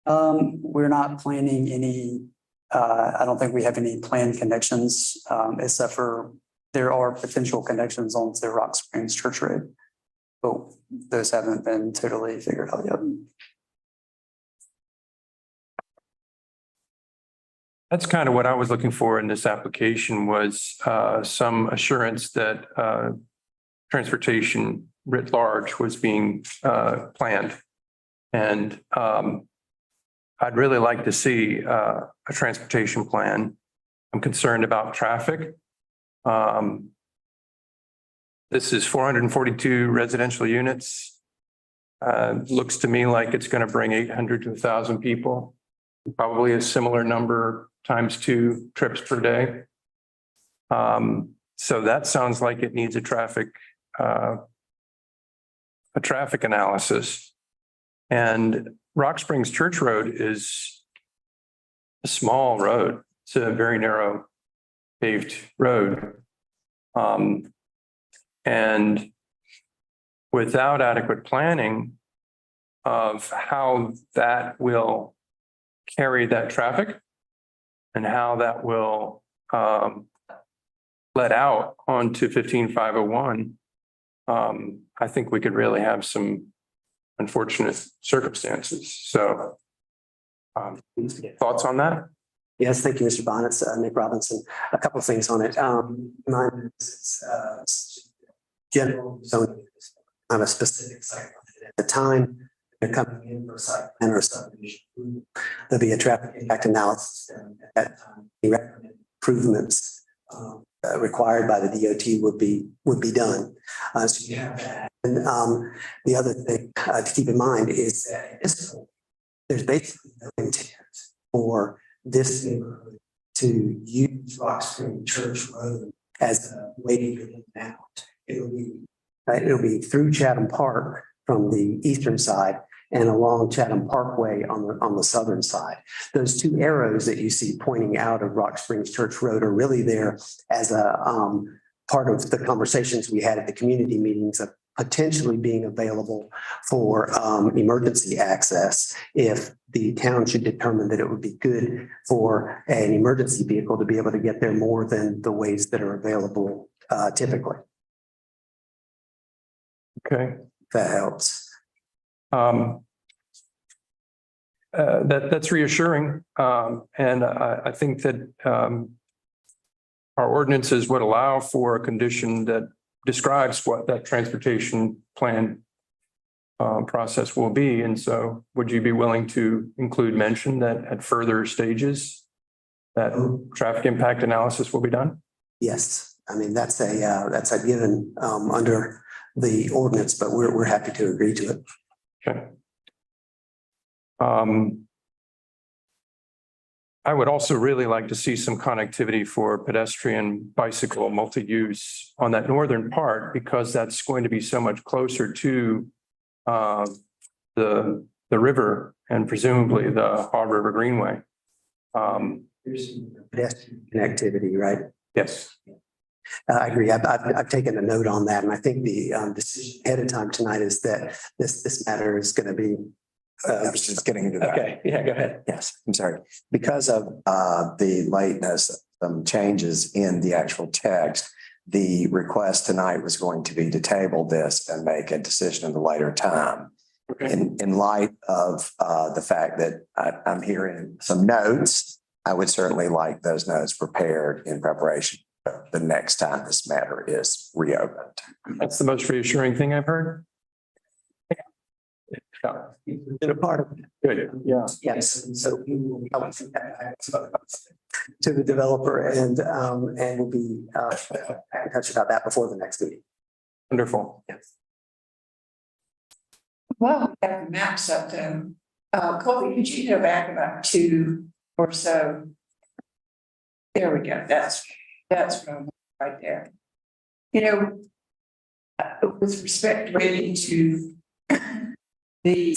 We're not planning any, I don't think we have any planned connections, except for there are potential connections onto Rock Springs Church Road. But those haven't been totally figured out yet. That's kind of what I was looking for in this application was some assurance that transportation writ large was being planned. And I'd really like to see a transportation plan. I'm concerned about traffic. This is 442 residential units. Looks to me like it's going to bring 800 to 1,000 people. Probably a similar number times 2 trips per day. So that sounds like it needs a traffic analysis. And Rock Springs Church Road is a small road. It's a very narrow paved road. And without adequate planning of how that will carry that traffic and how that will let out onto 15501, I think we could really have some unfortunate circumstances. So thoughts on that? Yes, thank you, Mr. Bonitz, Nick Robinson. A couple of things on it. Mine is general zoning, on a specific site. At the time they're coming in for a site plan or subdivision, there'll be a traffic impact analysis. And at that time, the recommended improvements required by the DOT would be done. So you have that. And the other thing to keep in mind is that there's basically no intent for this neighborhood to use Rock Spring Church Road as a way to get in and out. It'll be through Chatham Park from the eastern side and along Chatham Parkway on the southern side. Those 2 arrows that you see pointing out of Rock Springs Church Road are really there as a part of the conversations we had at the community meetings of potentially being available for emergency access if the town should determine that it would be good for an emergency vehicle to be able to get there more than the ways that are available typically. Okay. if that helps. That's reassuring. And I think that our ordinances would allow for a condition that describes what that transportation plan process will be. And so would you be willing to include mention that at further stages that traffic impact analysis will be done? Yes, I mean, that's a given under the ordinance, but we're happy to agree to it. Okay. I would also really like to see some connectivity for pedestrian, bicycle, multi-use on that northern part, because that's going to be so much closer to the river and presumably the Haw River Greenway. Pedestrian connectivity, right? Yes. I agree. I've taken a note on that, and I think the decision ahead of time tonight is that this matter is going to be. I was just getting into that. Okay, yeah, go ahead. Yes, I'm sorry. Because of the lateness, some changes in the actual text, the request tonight was going to be to table this and make a decision at a later time. Okay. In light of the fact that I'm hearing some notes, I would certainly like those notes prepared in preparation the next time this matter is reopened. That's the most reassuring thing I've heard. Been a part of it. Good. Yeah. Yes, so we will be to the developer and we'll be in touch about that before the next meeting. Wonderful. Yes. Well, we have the maps up there. Colby, could you go back about 2 or so? There we go. That's right there. You know, with respect really to the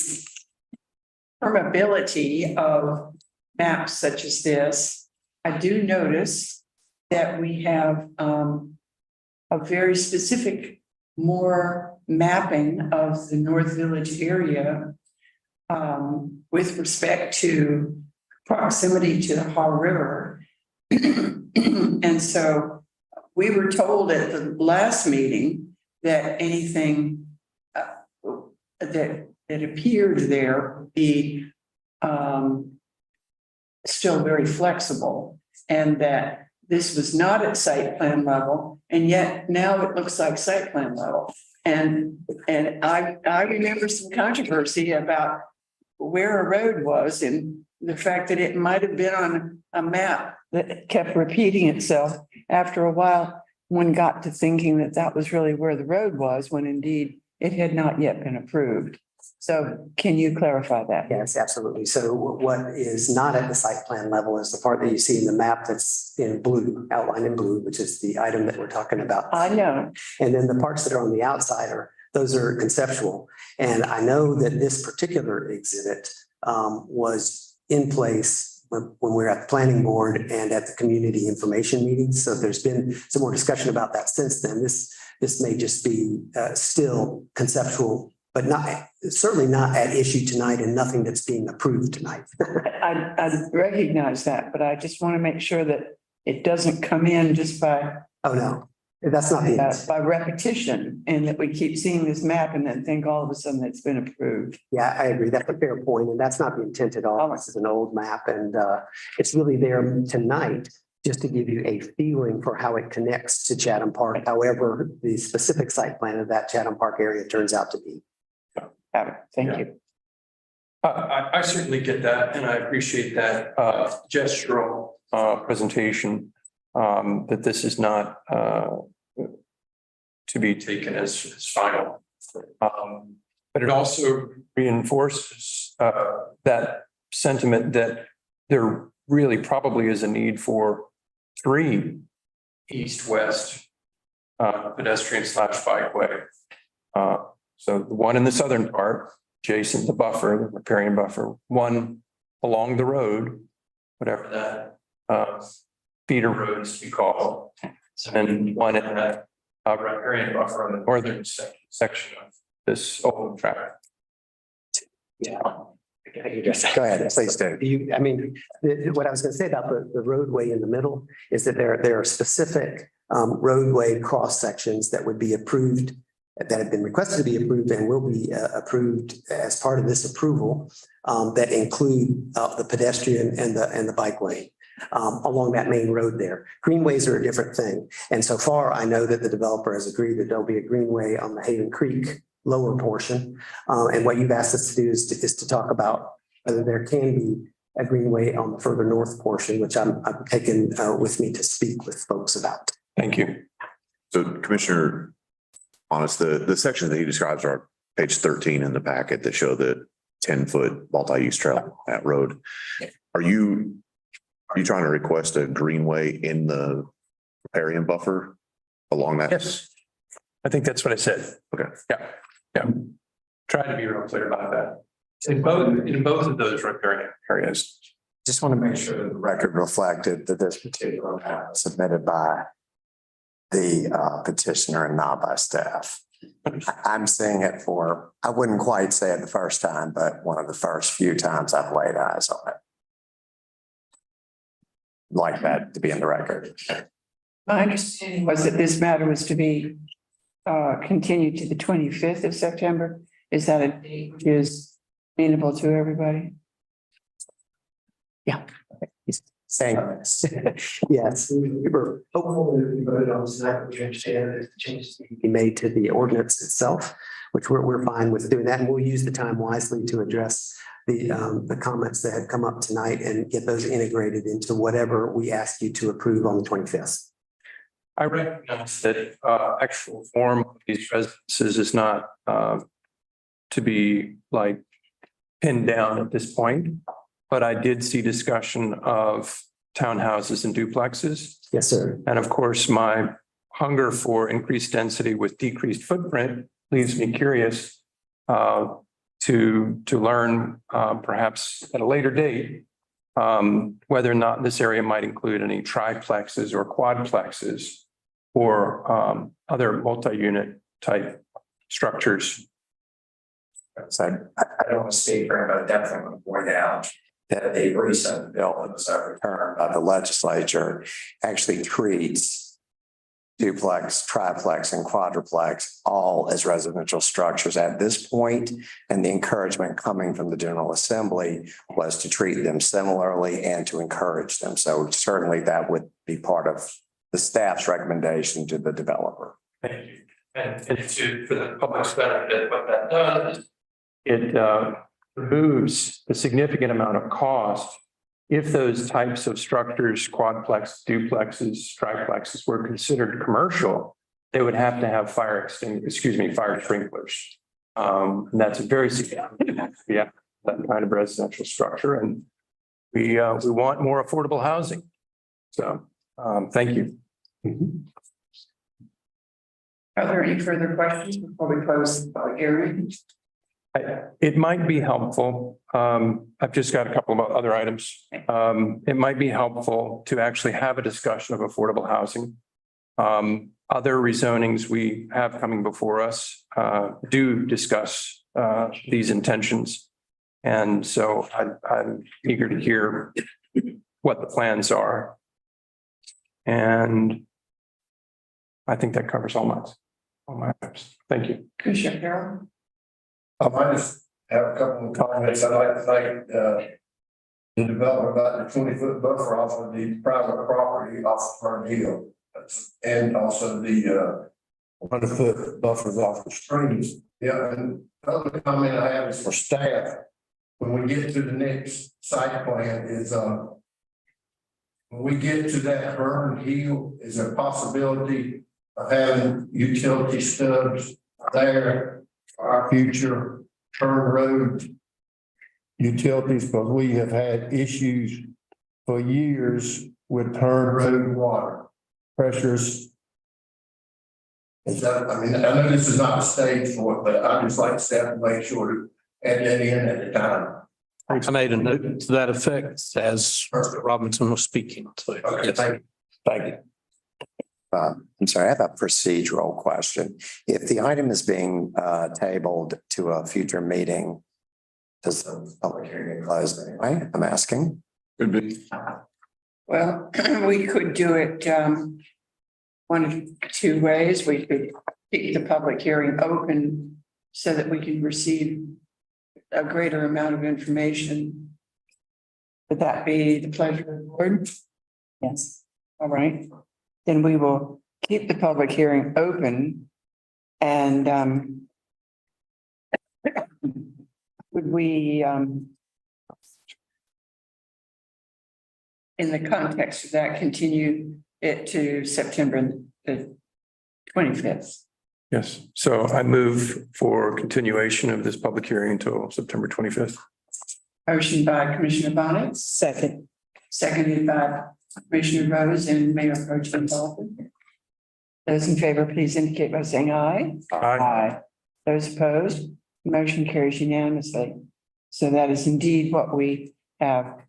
permeability of maps such as this, I do notice that we have a very specific more mapping of the North Village area with respect to proximity to the Haw River. And so we were told at the last meeting that anything that appeared there would be still very flexible, and that this was not at site plan level, and yet now it looks like site plan level. And I remember some controversy about where a road was and the fact that it might have been on a map that kept repeating itself. After a while, one got to thinking that that was really where the road was, when indeed it had not yet been approved. So can you clarify that? Yes, absolutely. So what is not at the site plan level is the part that you see in the map that's in blue, outlined in blue, which is the item that we're talking about. I know. And then the parts that are on the outside those are conceptual. And I know that this particular exhibit was in place when we were at the planning board and at the community information meetings. So there's been some more discussion about that since then. This may just be still conceptual, but certainly not at issue tonight, and nothing that's being approved tonight. I recognize that, but I just want to make sure that it doesn't come in just by. Oh, no, that's not by repetition, and that we keep seeing this map and then think all of a sudden it's been approved. Yeah, I agree. That's a fair point, and that's not the intent at all. This is an old map, and it's really there tonight just to give you a feeling for how it connects to Chatham Park. However, the specific site plan of that Chatham Park area turns out to be. Thank you. I certainly get that, and I appreciate that gestural presentation, that this is not to be taken as final. But it also reinforces that sentiment that there really probably is a need for 3 east-west pedestrian/bikeway. So the one in the southern part, adjacent to the buffer, the riparian buffer, one along the road, whatever that feeder road is to be called, and one in that riparian buffer on the northern section of this Oldham tract. Yeah. Go ahead, please do. I mean, what I was going to say about the roadway in the middle is that there are specific roadway cross sections that would be approved that have been requested to be approved and will be approved as part of this approval that include the pedestrian and the bike lane along that main road there. Greenways are a different thing. And so far, I know that the developer has agreed that there'll be a greenway on the Haven Creek lower portion. And what you've asked us to do is to talk about whether there can be a greenway on the further north portion, which I'm taking with me to speak with folks about. Thank you. So Commissioner Bonitz, the sections that he describes are page 13 in the packet that show the 10-foot multi-use trail on that road. Are you trying to request a greenway in the riparian buffer along that? Yes. I think that's what I said. Okay. Yeah. Try to be real clear about that. In both of those riparian areas. Just want to make sure that the record reflected that this particular map was submitted by the petitioner and not by staff. I'm seeing it for, I wouldn't quite say it the first time, but one of the first few times I've laid eyes on it. Like that to be in the record. My understanding was that this matter was to be continued to the 25th of September. Is that a date which is amenable to everybody? Yeah. Saying yes, we were hopeful that we voted on tonight. We understand that the changes need to be made to the ordinance itself, which we're fine with doing that. And we'll use the time wisely to address the comments that had come up tonight and get those integrated into whatever we ask you to approve on the 25th. I recognize that actual form of these residences is not to be like pinned down at this point, but I did see discussion of townhouses and duplexes. Yes, sir. And of course, my hunger for increased density with decreased footprint leaves me curious to learn perhaps at a later date whether or not this area might include any triplexes or quadplexes or other multi-unit type structures. So I don't want to speak for him, but I definitely want to point out that a recent bill that was overturned by the legislature actually treats duplex, triplex, and quadruplex all as residential structures at this point. And the encouragement coming from the General Assembly was to treat them similarly and to encourage them. So certainly that would be part of the staff's recommendation to the developer. Thank you. And for the public's benefit, what that does, it removes a significant amount of cost if those types of structures, quadplex, duplexes, triplexes, were considered commercial. They would have to have fire sprinklers. And that's a very significant, that kind of residential structure. And we want more affordable housing. So thank you. Are there any further questions before we close the public hearing? It might be helpful. I've just got a couple of other items. It might be helpful to actually have a discussion of affordable housing. Other rezonings we have coming before us do discuss these intentions. And so I'm eager to hear what the plans are. And I think that covers all my items. Thank you. Commissioner Farrell? I just have a couple of comments. I'd like to thank the developer about the 20-foot buffer off of the private property off of Fern Hill. And also the 100-foot buffers off the streams. Yeah, and the other comment I have is for staff. When we get to the next site plan is when we get to that Fern Hill, is there a possibility of having utility stubs there? Our future turn road utilities, because we have had issues for years with turn road water pressures. Is that, I mean, I know this is not a stage for it, but I just like staff to make sure to add that in at the time. I made a note to that effect as Mr. Robinson was speaking. So, Okay, yes. thank you. I'm sorry, I have a procedural question. If the item is being tabled to a future meeting, does the public hearing get closed anyway? I'm asking. Could be. Well, we could do it one of two ways. We could keep the public hearing open so that we can receive a greater amount of information. Would that be the pleasure of the board? Yes. All right, then we will keep the public hearing open and would we in the context of that, continue it to September the 25th? Yes, so I move for continuation of this public hearing until September 25th. Motion by Commissioner Bonitz. Second. Seconded by Commissioner Vose and Mayor Pro Tem Baldwin. Those in favor, please indicate by saying aye. Aye. Those opposed, motion carries unanimously. So that is indeed what we have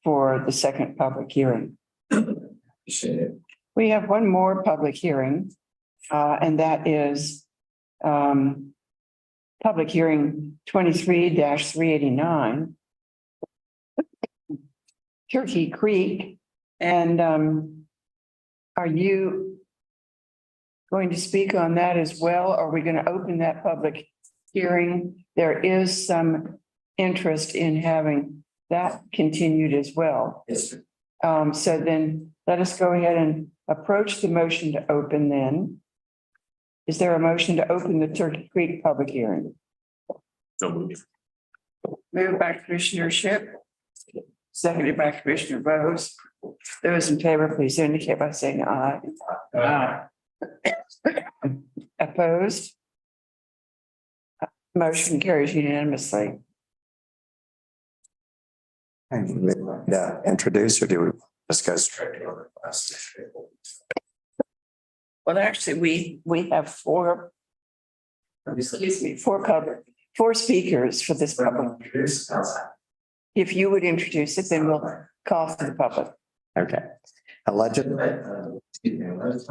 for the second public hearing. We have one more public hearing, and that is public hearing 23-389. Turkey Creek. And are you going to speak on that as well? Are we going to open that public hearing? There is some interest in having that continued as well. Yes. So then let us go ahead and approach the motion to open then. Is there a motion to open the Turkey Creek public hearing? So moved. Moved by Commissioner Shipp, seconded by Commissioner Vose. Those in favor, please indicate by saying aye. Aye. Opposed? Motion carries unanimously. Introduce or do we just go straight to our request? Well, actually, we have four speakers for this public. If you would introduce it, then we'll call for the public. Okay. Legislative request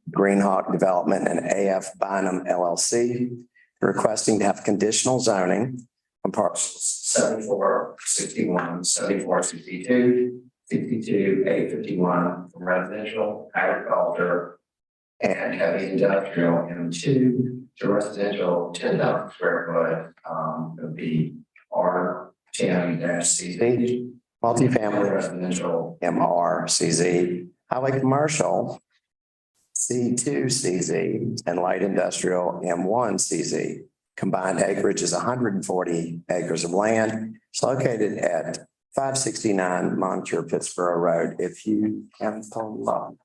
Greenhawk Development and AF Bynum LLC requesting to have conditional zoning on parcels 74, 61, 74, 62, 62, 851 from residential, agriculture, and heavy industrial M2 to residential 10,000 square foot. It would be R10-CZ, multifamily residential MRCZ, highway commercial C2CZ, and light industrial M1CZ. Combined acreage is 140 acres of land. It's located at 569 Montier Pittsboro Road. If you can pull up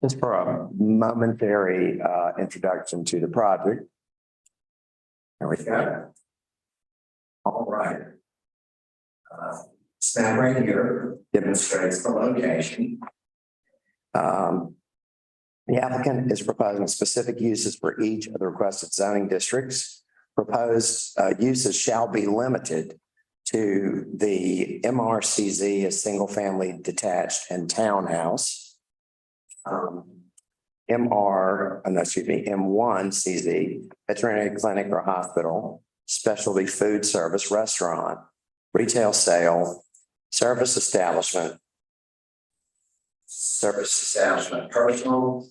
just for a momentary introduction to the project. There we go. All right. Snap right here demonstrates the location. The applicant is proposing specific uses for each of the requested zoning districts. Proposed uses shall be limited to the MRCZ as single family detached and townhouse. M1CZ, veterinary clinic or hospital, specialty food service, restaurant, retail sale, service establishment, personal,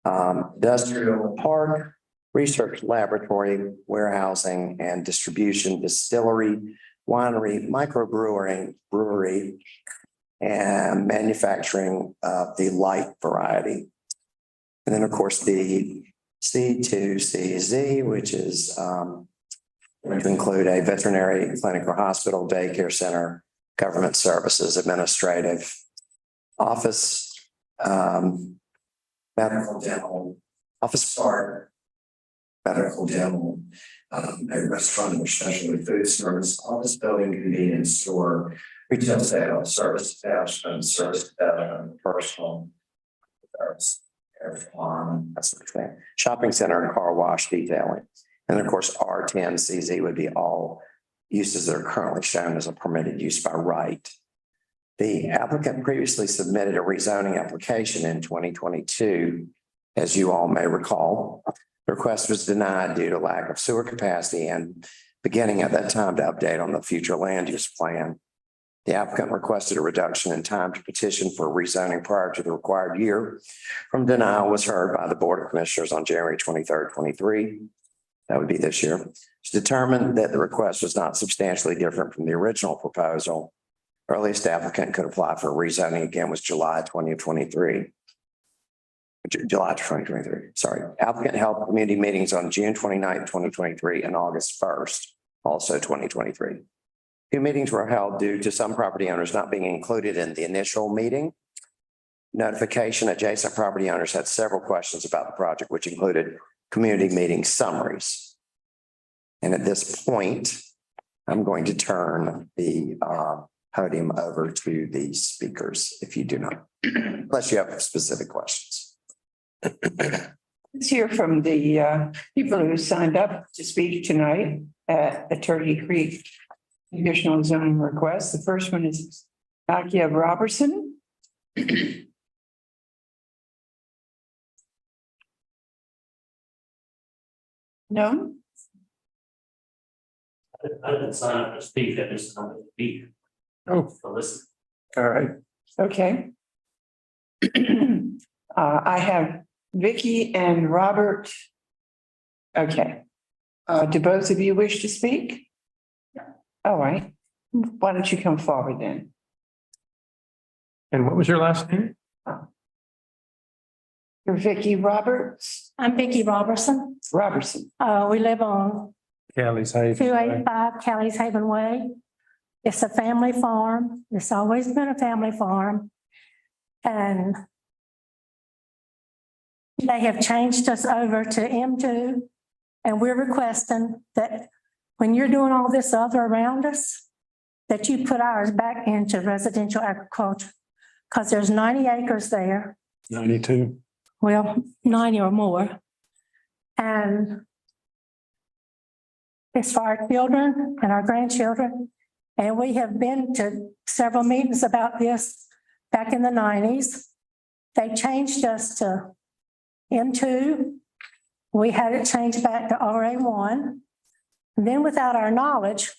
industrial park, research laboratory, warehousing and distribution, distillery, winery, microbrewery, brewery, and manufacturing of the light variety. And then, of course, the C2CZ, which is to include a veterinary clinic or hospital, daycare center, government services, administrative, office, medical, dental, office park, medical, dental, a restaurant or specialty food service, office building, convenience store, retail sales, service establishment, personal service, farm, that sort of thing. Shopping center and car wash detailing. And of course, R10CZ would be all uses that are currently shown as a permitted use by right. The applicant previously submitted a rezoning application in 2022, as you all may recall. The request was denied due to lack of sewer capacity and beginning at that time to update on the future land use plan. The applicant requested a reduction in time to petition for rezoning prior to the required year from denial was heard by the Board of Commissioners on January 23rd, 23. That would be this year. To determine that the request was not substantially different from the original proposal, earliest applicant could apply for rezoning again was July 2023. July 2023, sorry. Applicant held community meetings on June 29th, 2023 and August 1st, also 2023. Two meetings were held due to some property owners not being included in the initial meeting. Notification: adjacent property owners had several questions about the project, which included community meeting summaries. And at this point, I'm going to turn the podium over to the speakers if you do not, unless you have specific questions. Let's hear from the people who signed up to speak tonight at Attorney Creek conditional zoning request. The first one is Akia Robertson. No? I didn't sign up to speak, I just wanted to speak. Oh, So listen. all right. Okay. I have Vicky and Robert. Okay. Do both of you wish to speak? All right. Why don't you come forward then? And what was your last name? You're Vicky Roberts? I'm Vicki Robertson. Robertson. We live on Kelly's Haven. 285 Kelly's Haven Way. It's a family farm. It's always been a family farm. And they have changed us over to M2. And we're requesting that when you're doing all this other around us, that you put ours back into residential agriculture. Because there's 90 acres there. 92. Well, 90 or more. And it's for our children and our grandchildren. And we have been to several meetings about this back in the 90s. They changed us to M2. We had it changed back to RA1. And then without our knowledge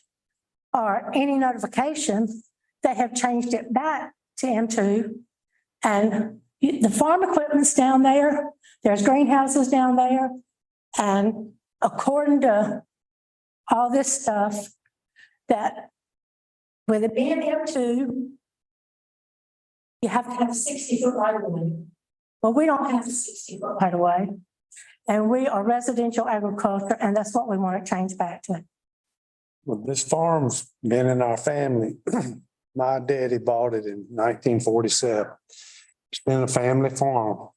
or any notification, they have changed it back to M2. And the farm equipment's down there. There's greenhouses down there. And according to all this stuff, that with it being M2, you have to have a 60-foot right of way. Well, we don't have a 60-foot right of way. And we are residential agriculture, and that's what we want to change back to. Well, this farm's been in our family. My daddy bought it in 1947. It's been a family farm.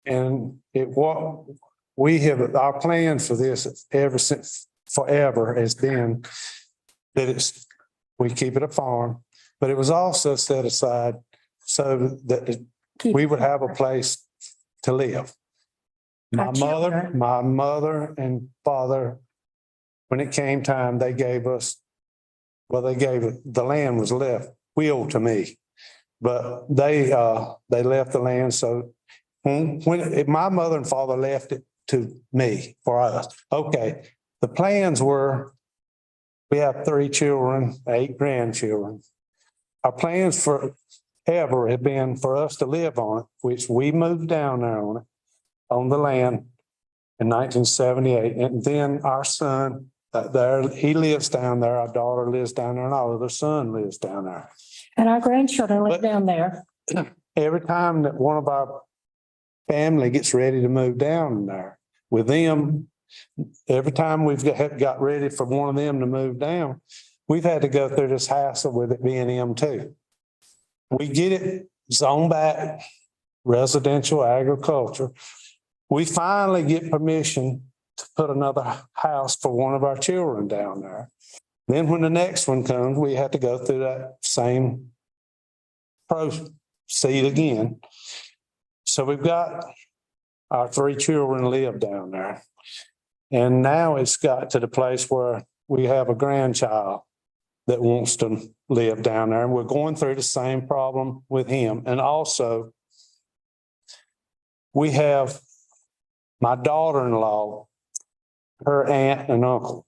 And our plan for this ever since forever has been that we keep it a farm, but it was also set aside so that we would have a place to live. My mother and father, when it came time, they gave us, the land was left will to me, but they left the land. So when my mother and father left it to me for us, okay, the plans were, we have 3 children, 8 grandchildren. Our plans forever have been for us to live on it, which we moved down there on the land in 1978. And then our son, he lives down there, our daughter lives down there, and our other son lives down there. And our grandchildren live down there. Every time that one of our family gets ready to move down there with them, every time we've got ready for one of them to move down, we've had to go through this hassle with it being M2. We get it zoned back, residential agriculture. We finally get permission to put another house for one of our children down there. Then when the next one comes, we have to go through that same proceed again. So we've got our 3 children live down there. And now it's got to the place where we have a grandchild that wants to live down there. And we're going through the same problem with him. And also, we have my daughter-in-law, her aunt and uncle.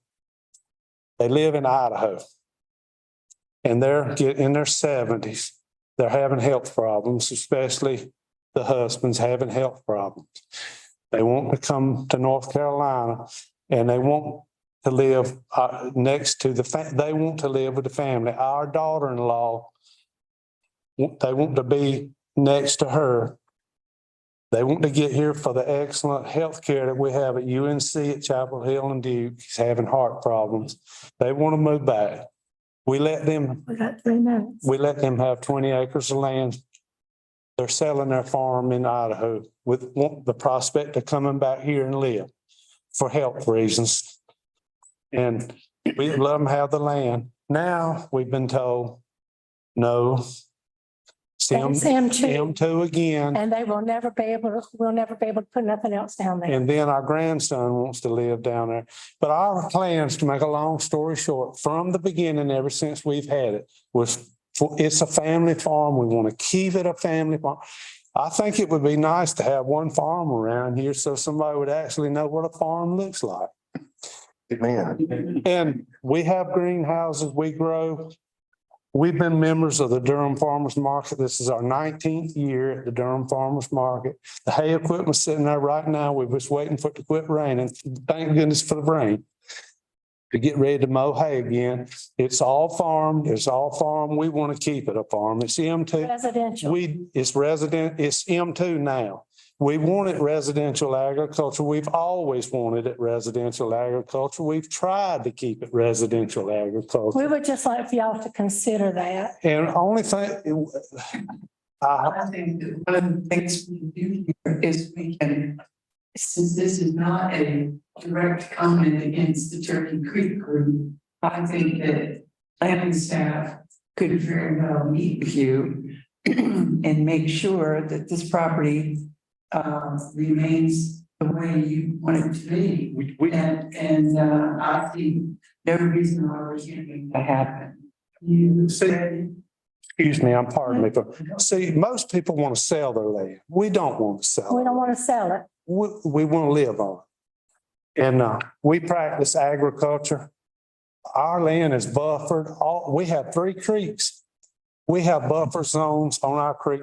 They live in Idaho. and they're in their 70s. They're having health problems, especially the husbands having health problems. They want to come to North Carolina and they want to live next to they want to live with the family. Our daughter-in-law, they want to be next to her. They want to get here for the excellent health care that we have at UNC at Chapel Hill and Duke. He's having heart problems. They want to move back. We let them have 20 acres of land. They're selling their farm in Idaho with the prospect of coming back here and live for health reasons. And we let them have the land. Now we've been told, no. M2 again. And they will never be able to put nothing else down there. And then our grandson wants to live down there. But our plans, to make a long story short, from the beginning, ever since we've had it, it's a family farm. We want to keep it a family farm. I think it would be nice to have one farm around here so somebody would actually know what a farm looks like. Amen. And we have greenhouses, we grow. We've been members of the Durham Farmers Market. This is our 19th year at the Durham Farmers Market. The hay equipment's sitting there right now. We're just waiting for it to quit raining. Thank goodness for the rain. To get ready to mow hay again. It's all farm. It's all farm. We want to keep it a farm. It's M2. Residential. It's resident. It's M2 now. We wanted residential agriculture. We've always wanted it residential agriculture. We've tried to keep it residential agriculture. We would just like for y'all to consider that. And only thing, I think that one of the things we do here is we can, since this is not a direct comment against the Turkey Creek group, I think that planning staff could very well meet with you and make sure that this property remains the way you want it to be. And I see no reason why we can't make that happen. You said. Excuse me, I'm pardon me, but see, most people want to sell their land. We don't want to sell it. We don't want to sell it. We want to live on it. And we practice agriculture. Our land is buffered. We have 3 creeks. We have buffer zones on our creek.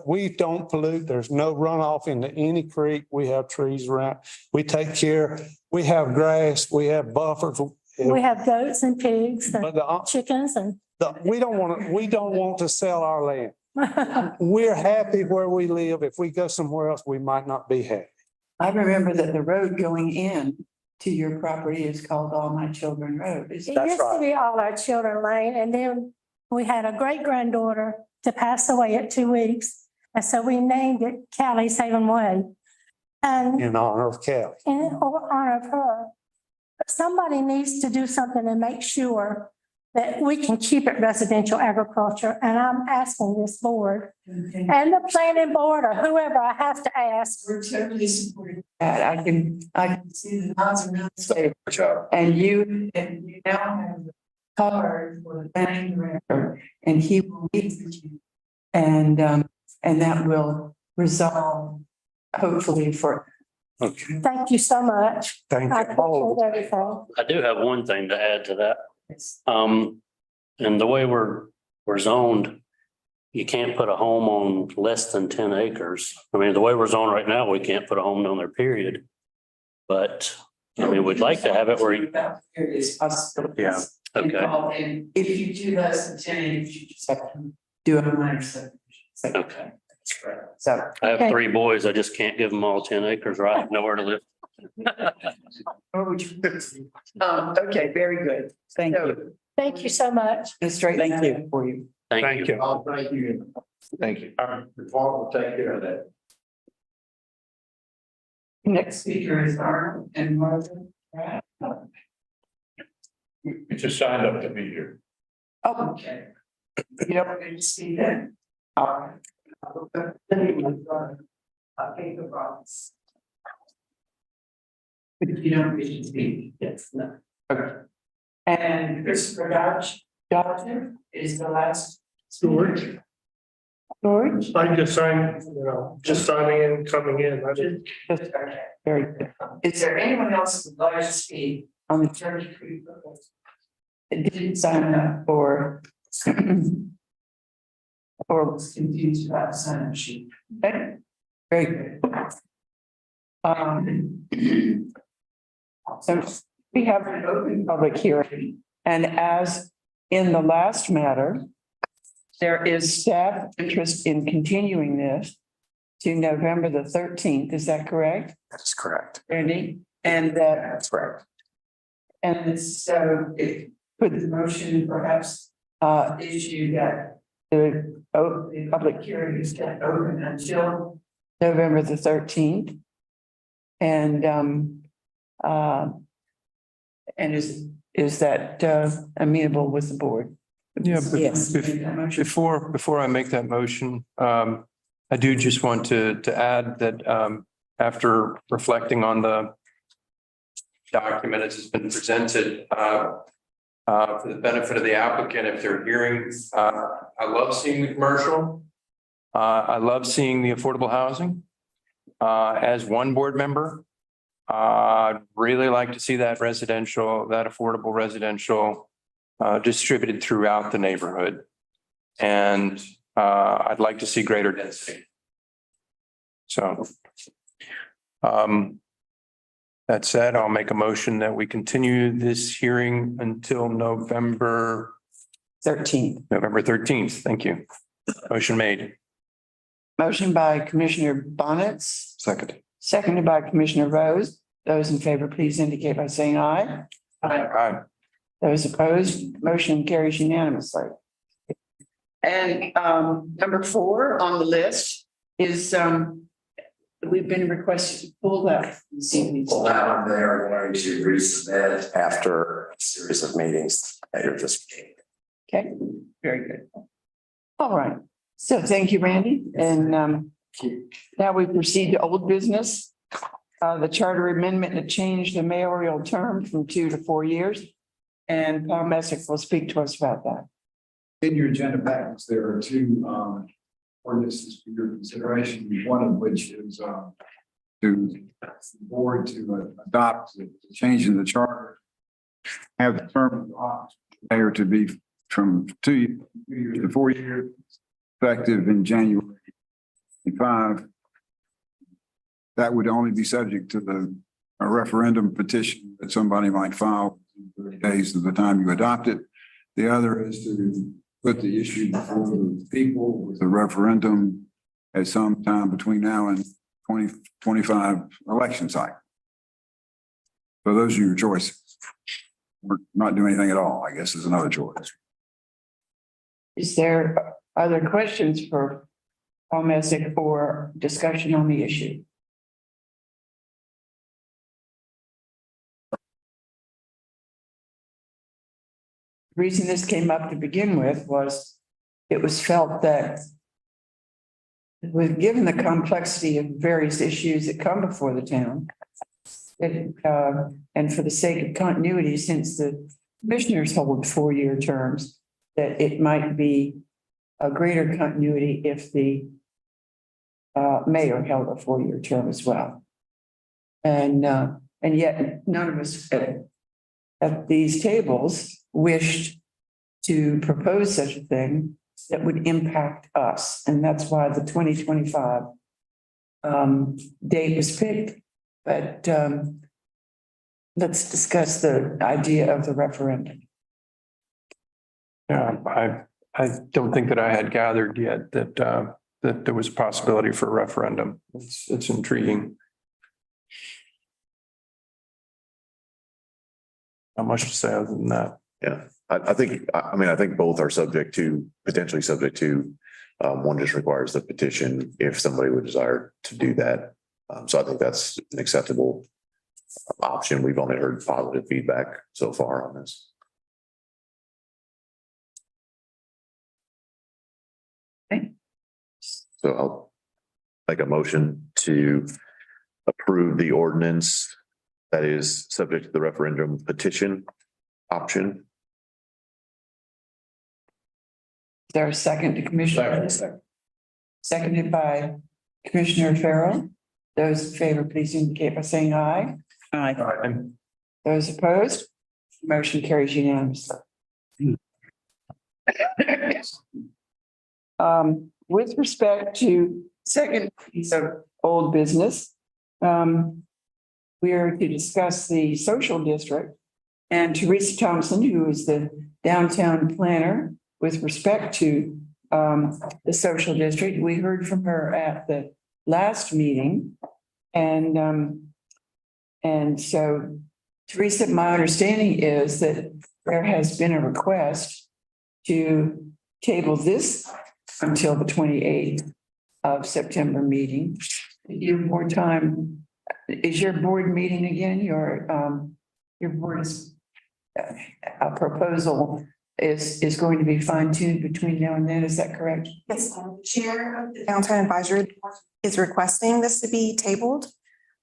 We don't pollute. There's no runoff into any creek. We have trees around. We take care. We have grass. We have buffers. We have goats and pigs and chickens and. We don't want to sell our land. We're happy where we live. If we go somewhere else, we might not be happy. I remember that the road going in to your property is called All My Children Road. It used to be All Our Children Lane, and then we had a great granddaughter to pass away at 2 weeks. And so we named it Callie's Haven Way. And in honor of Callie. In honor of her. Somebody needs to do something and make sure that we can keep it residential agriculture. And I'm asking this board and the planning board or whoever I have to ask. We're totally supporting that. I can see the nods around the table. And you now have the card for the planning director, and he will meet with you. And that will resolve hopefully for. Okay. Thank you so much. Thank you. I appreciate everything. I do have one thing to add to that. And the way we're zoned, you can't put a home on less than 10 acres. I mean, the way we're zoned right now, we can't put a home down there, period. But I mean, we'd like to have it where you. There is possibilities. Yeah. Okay. And if you do less than 10 acres, you just have to do a minor subdivision. Okay. So. I have 3 boys. I just can't give them all 10 acres, right? Nowhere to live. Okay, very good. Thank you. Thank you so much. Thank you for you. Thank you. Thank you. Thank you. Our department will take care of that. Next speaker is Arnold and Martha. We just signed up to be here. Oh, okay. You don't need to see that. All right. Okay, the promise. But you don't really speak. Yes, no. Okay. And Christopher Dodge is the last. George. George? I just signed, just signing in, coming in. I didn't. Okay, very good. Is there anyone else who would like to speak on the Turkey Creek proposal? It didn't sign up for Or was confused about sign sheet. Okay, very good. So we have an open public hearing, and as in the last matter, there is staff interest in continuing this to November the 13th. Is that correct? That is correct. Randy? And that, That's correct. and so it could the motion perhaps issue that the public hearing is kept open until November the 13th. And is that amenable with the board? Yeah, but Yes. before I make that motion, I do just want to add that after reflecting on the document as it's been presented, for the benefit of the applicant, if they're hearing, I love seeing the commercial. I love seeing the affordable housing. As one board member, I'd really like to see that residential, that affordable residential distributed throughout the neighborhood. And I'd like to see greater density. So that said, I'll make a motion that we continue this hearing until November 13th. November 13th. Thank you. Motion made. Motion by Commissioner Bonitz, Second. seconded by Commissioner Vose. Those in favor, please indicate by saying aye. Aye. Those opposed, motion carries unanimously. And number 4 on the list is we've been requested to pull that. Well, that one they are going to resubmit after a series of meetings later this week. Okay, very good. All right. So thank you, Randy. And now we proceed to old business. The charter amendment to change the mayoral term from 2 to 4 years. And Paul Messick will speak to us about that. In your agenda package, there are 2 ordinances for your consideration, one of which is to the board to adopt the change in the charter, have the term of the office of the mayor to be from 2 years to 4 years, effective in January 25. That would only be subject to a referendum petition that somebody might file in 30 days of the time you adopt it. The other is to put the issue before the people with a referendum at some time between now and 2025 election cycle. So those are your choices. We're not doing anything at all, I guess, is another choice. Is there other questions for Paul Messick or discussion on the issue? The reason this came up to begin with was it was felt that given the complexity of various issues that come before the town, and for the sake of continuity, since the commissioners hold 4-year terms, that it might be a greater continuity if the mayor held a 4-year term as well. And yet none of us at these tables wished to propose such a thing that would impact us. And that's why the 2025 date was picked. But let's discuss the idea of the referendum. Yeah, I don't think that I had gathered yet that that there was a possibility for a referendum. It's intriguing. Not much to say other than that. Yeah, I think both are potentially subject to, one just requires the petition if somebody would desire to do that. So I think that's an acceptable option. We've only heard positive feedback so far on this. Okay. So I'll make a motion to approve the ordinance that is subject to the referendum petition option. Is there a second to Commissioner? Seconded by Commissioner Farrell. Those in favor, please indicate by saying aye. Aye. Those opposed, motion carries unanimously. With respect to second piece of old business, we are to discuss the social district. And Teresa Thompson, who is the downtown planner with respect to the social district, we heard from her at the last meeting. And so Teresa, my understanding is that there has been a request to table this until the 28th of September meeting. Your board time, is your board meeting again? Your board is, a proposal is going to be fine tuned between now and then. Is that correct? Yes, the chair of the Downtown Advisory Board is requesting this to be tabled.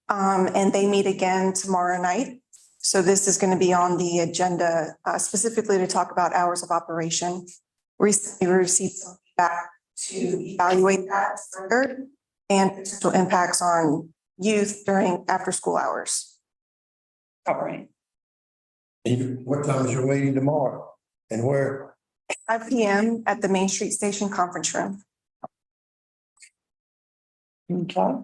And they meet again tomorrow night. So this is going to be on the agenda specifically to talk about hours of operation. Recently, we received some feedback to evaluate that further and potential impacts on youth during after school hours. All right. What time is your meeting tomorrow and where? 5 p.m. at the Main Street Station Conference Room. Okay.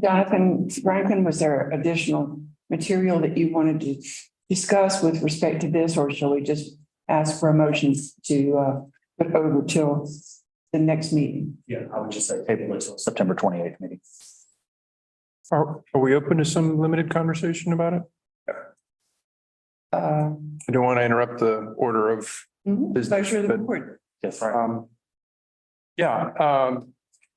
Jonathan Franklin, was there additional material that you wanted to discuss with respect to this, or shall we just ask for a motion to put over till the next meeting? Yeah, I would just say table it till September 28th meeting. Are we open to some limited conversation about it? I don't want to interrupt the order of business, Pleasure of the but- board. Yes, right.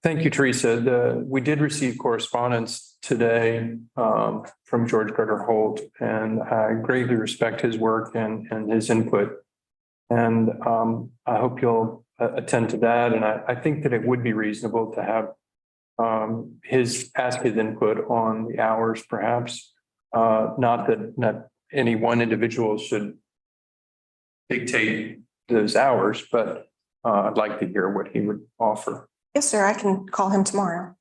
Thank you, Teresa. We did receive correspondence today from George Gregor Holt, and I greatly respect his work and his input. And I hope you'll attend to that. And I think that it would be reasonable to have his input on the hours, perhaps. Not that any one individual should dictate those hours, but I'd like to hear what he would offer. Yes, sir. I can call him tomorrow.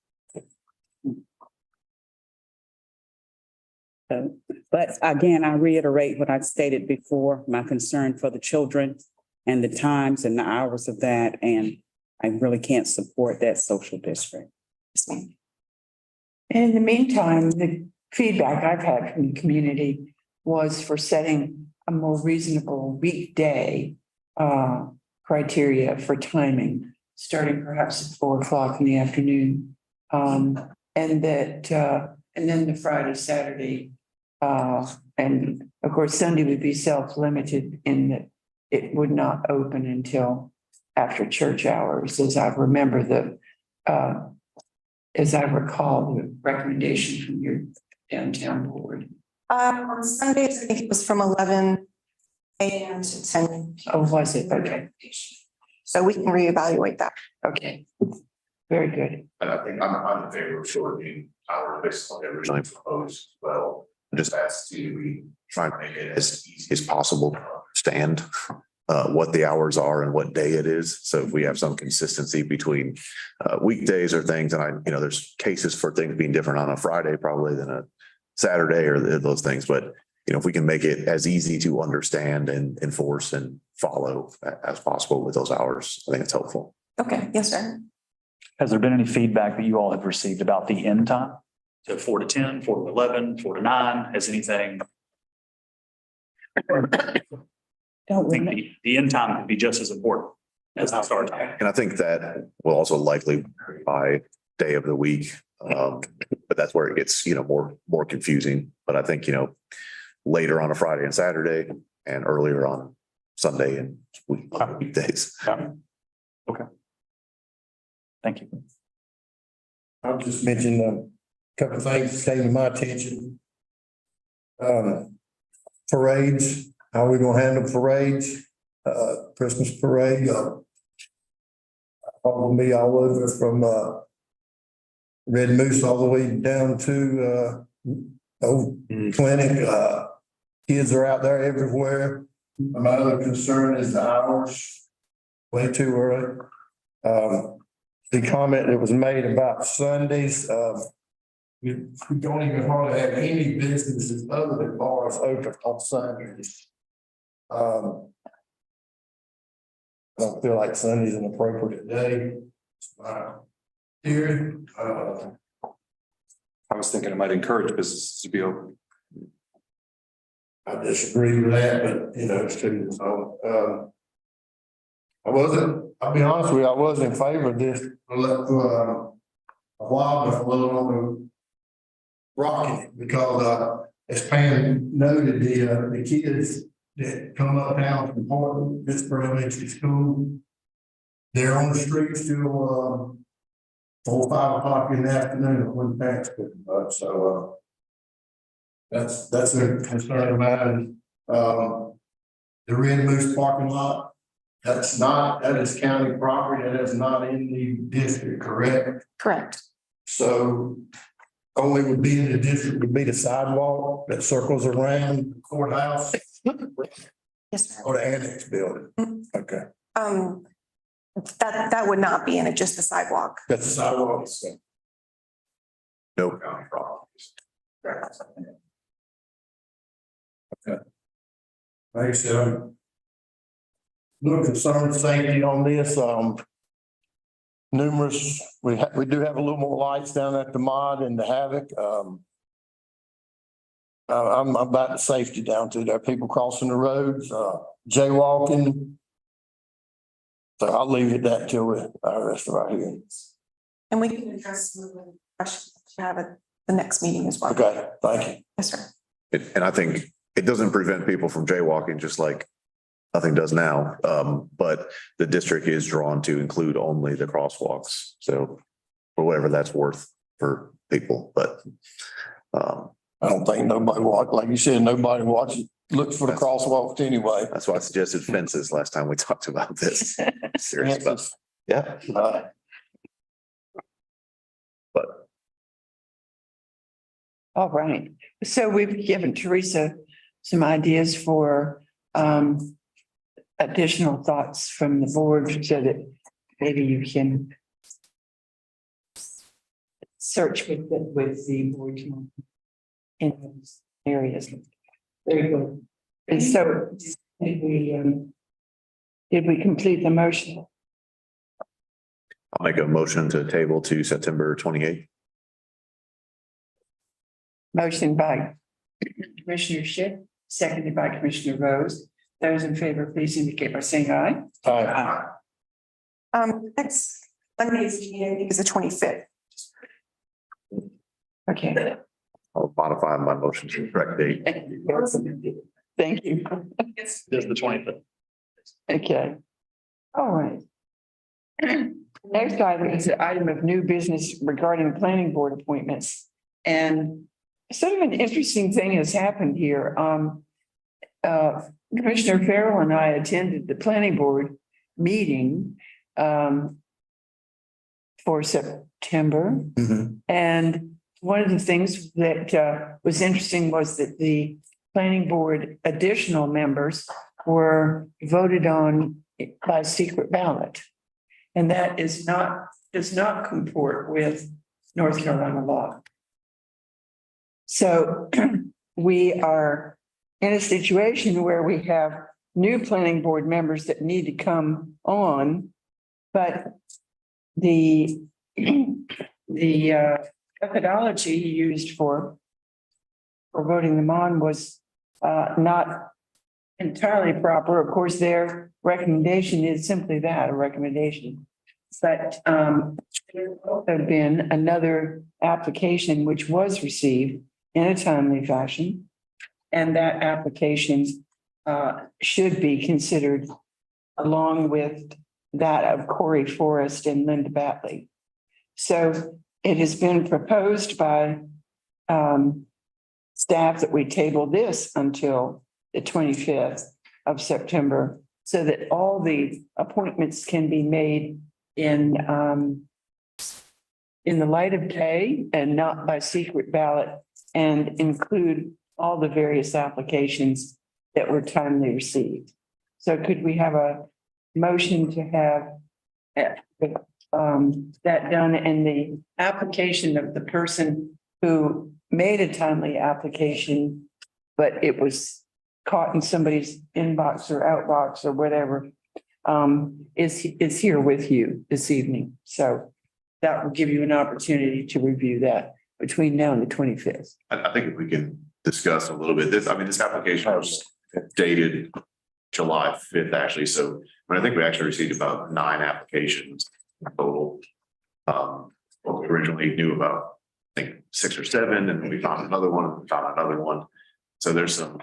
But again, I reiterate what I stated before, my concern for the children and the times and the hours of that. And I really can't support that social district. In the meantime, the feedback I've had from the community was for setting a more reasonable weekday criteria for timing, starting perhaps at 4 o'clock in the afternoon. And then the Friday, Saturday, and of course, Sunday would be self-limited in that it would not open until after church hours, as I recall the recommendation from your downtown board. On Sundays, I think it was from 11 a.m. to 10. Oh, was it? Okay. So we can reevaluate that. Okay. Very good. And I think I'm in favor of shortening our based on originally proposed. Well, just ask we try and make it as easy as possible to understand what the hours are and what day it is. So if we have some consistency between weekdays or things, and there's cases for things being different on a Friday probably than a Saturday or those things. But if we can make it as easy to understand and enforce and follow as possible with those hours, I think it's helpful. Okay. Yes, sir. Has there been any feedback that you all have received about the end time? So 4 to 10, 4 to 11, 4 to 9, has anything? I think the end time could be just as important as the start time. And I think that will also likely vary by day of the week. But that's where it gets, more confusing. But I think, later on a Friday and Saturday and earlier on Sunday and weekdays. Yeah. Okay. Thank you. I'll just mention a couple of things that came to my attention. Parades, how are we gonna handle parades? Christmas parade, probably all over from Red Moose all the way down to Old Clinic. Kids are out there everywhere. My other concern is the hours, way too early. The comment that was made about Sundays, we don't even hardly have any businesses other than bars open on Sundays. I don't feel like Sunday's an appropriate day. Here, I was thinking it might encourage businesses to be open. I disagree with that, but you know, it's too, so, I'll be honest with you, I was in favor of this, a while, but I was on the rocking it because, as Pam noted, the kids that come uptown from Portland, Pittsboro Elementary School, they're on the street till, 4 or 5 o'clock in the afternoon when the parents pick them up, so, that's a concern of mine. The Red Moose parking lot, that is county property, that is not in the district, correct? Correct. So only would be in the district would be the sidewalk that circles around the courthouse Yes, sir. or the annex building. Okay, That would not be in it, just the sidewalk. that's the sidewalk. No county properties. Okay. Like I said, I'm a little concerned with safety on this, we do have a little more lights down at the mod and the Havoc, I'm about the safety down to there, people crossing the roads, jaywalking. So I'll leave it that till the rest of our hearings. And we can address some of the questions you have at the next meeting as well. Okay, thank you. Yes, sir. And I think it doesn't prevent people from jaywalking, just like nothing does now. But the district is drawn to include only the crosswalks. So for whatever that's worth for people, but I don't think nobody like you said, nobody looks for the crosswalks anyway. that's why I suggested fences last time we talked about this. Serious about, yeah. But All right. So we've given Teresa some ideas for additional thoughts from the board so that maybe you can search with the board in those areas. Very good. And so did we complete the motion? I'll make a motion to table to September 28th. Motion by Commissioner Shipp, seconded by Commissioner Vose. Those in favor, please indicate by saying aye. Aye. Next Monday's meeting is the 25th. Okay. I'll modify my motion to the correct date. Thank you. This is the 25th. Okay. All right. Next item is an item of new business regarding planning board appointments. And sort of an interesting thing has happened here. Commissioner Farrell and I attended the planning board meeting for September. And one of the things that was interesting was that the planning board additional members were voted on by secret ballot. And that does not comport with North Carolina law. So we are in a situation where we have new planning board members that need to come on, but the methodology used for voting them on was not entirely proper. Of course, their recommendation is simply that, a recommendation. But there's also been another application which was received in a timely fashion. And that application should be considered along with that of Corey Forrest and Linda Batley. So it has been proposed by staff that we table this until the 25th of September so that all the appointments can be made in the light of day and not by secret ballot, and include all the various applications that were timely received. So could we have a motion to have that done, and the application of the person who made a timely application, but it was caught in somebody's inbox or outbox or whatever, is here with you this evening. So that will give you an opportunity to review that between now and the 25th. I think if we can discuss a little bit, this application was dated July 5th, actually. So, I think we actually received about 9 applications total. What we originally knew about, I think 6 or 7, and we found another one. So there's some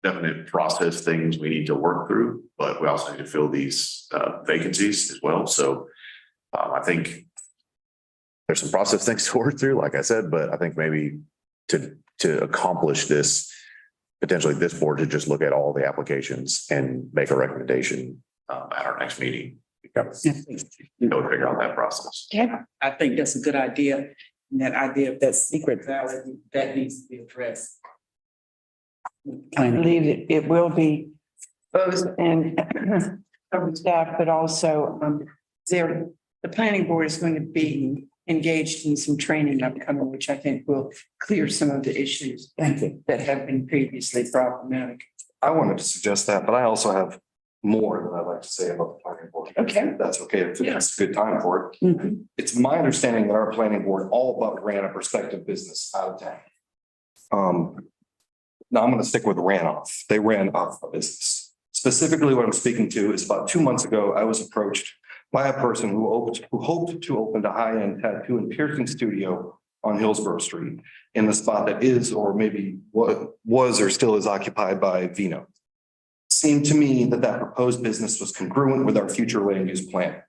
definite process things we need to work through, but we also need to fill these vacancies as well. So I think there's some process things to work through, like I said, but I think maybe to accomplish this, potentially this board to just look at all the applications and make a recommendation at our next meeting. Figure out that process. I think that's a good idea. And that idea of that secret ballot, that needs to be addressed. I believe it will be both and staff, but also the planning board is going to be engaged in some training upcoming, which I think will clear some of the issues that have been previously problematic. I wanted to suggest that, but I also have more that I'd like to say about the planning board. Okay. If that's okay. If it's a good time for it. Mhm. It's my understanding that our planning board all but ran a prospective business out of town. Now I'm going to stick with ran off. They ran off a business. Specifically, what I'm speaking to is about 2 months ago, I was approached by a person who hoped to open a high-end tattoo and piercing studio on Hillsborough Street in the spot that is, or maybe what was or still is occupied by Vino. Seemed to me that proposed business was congruent with our future land use plan.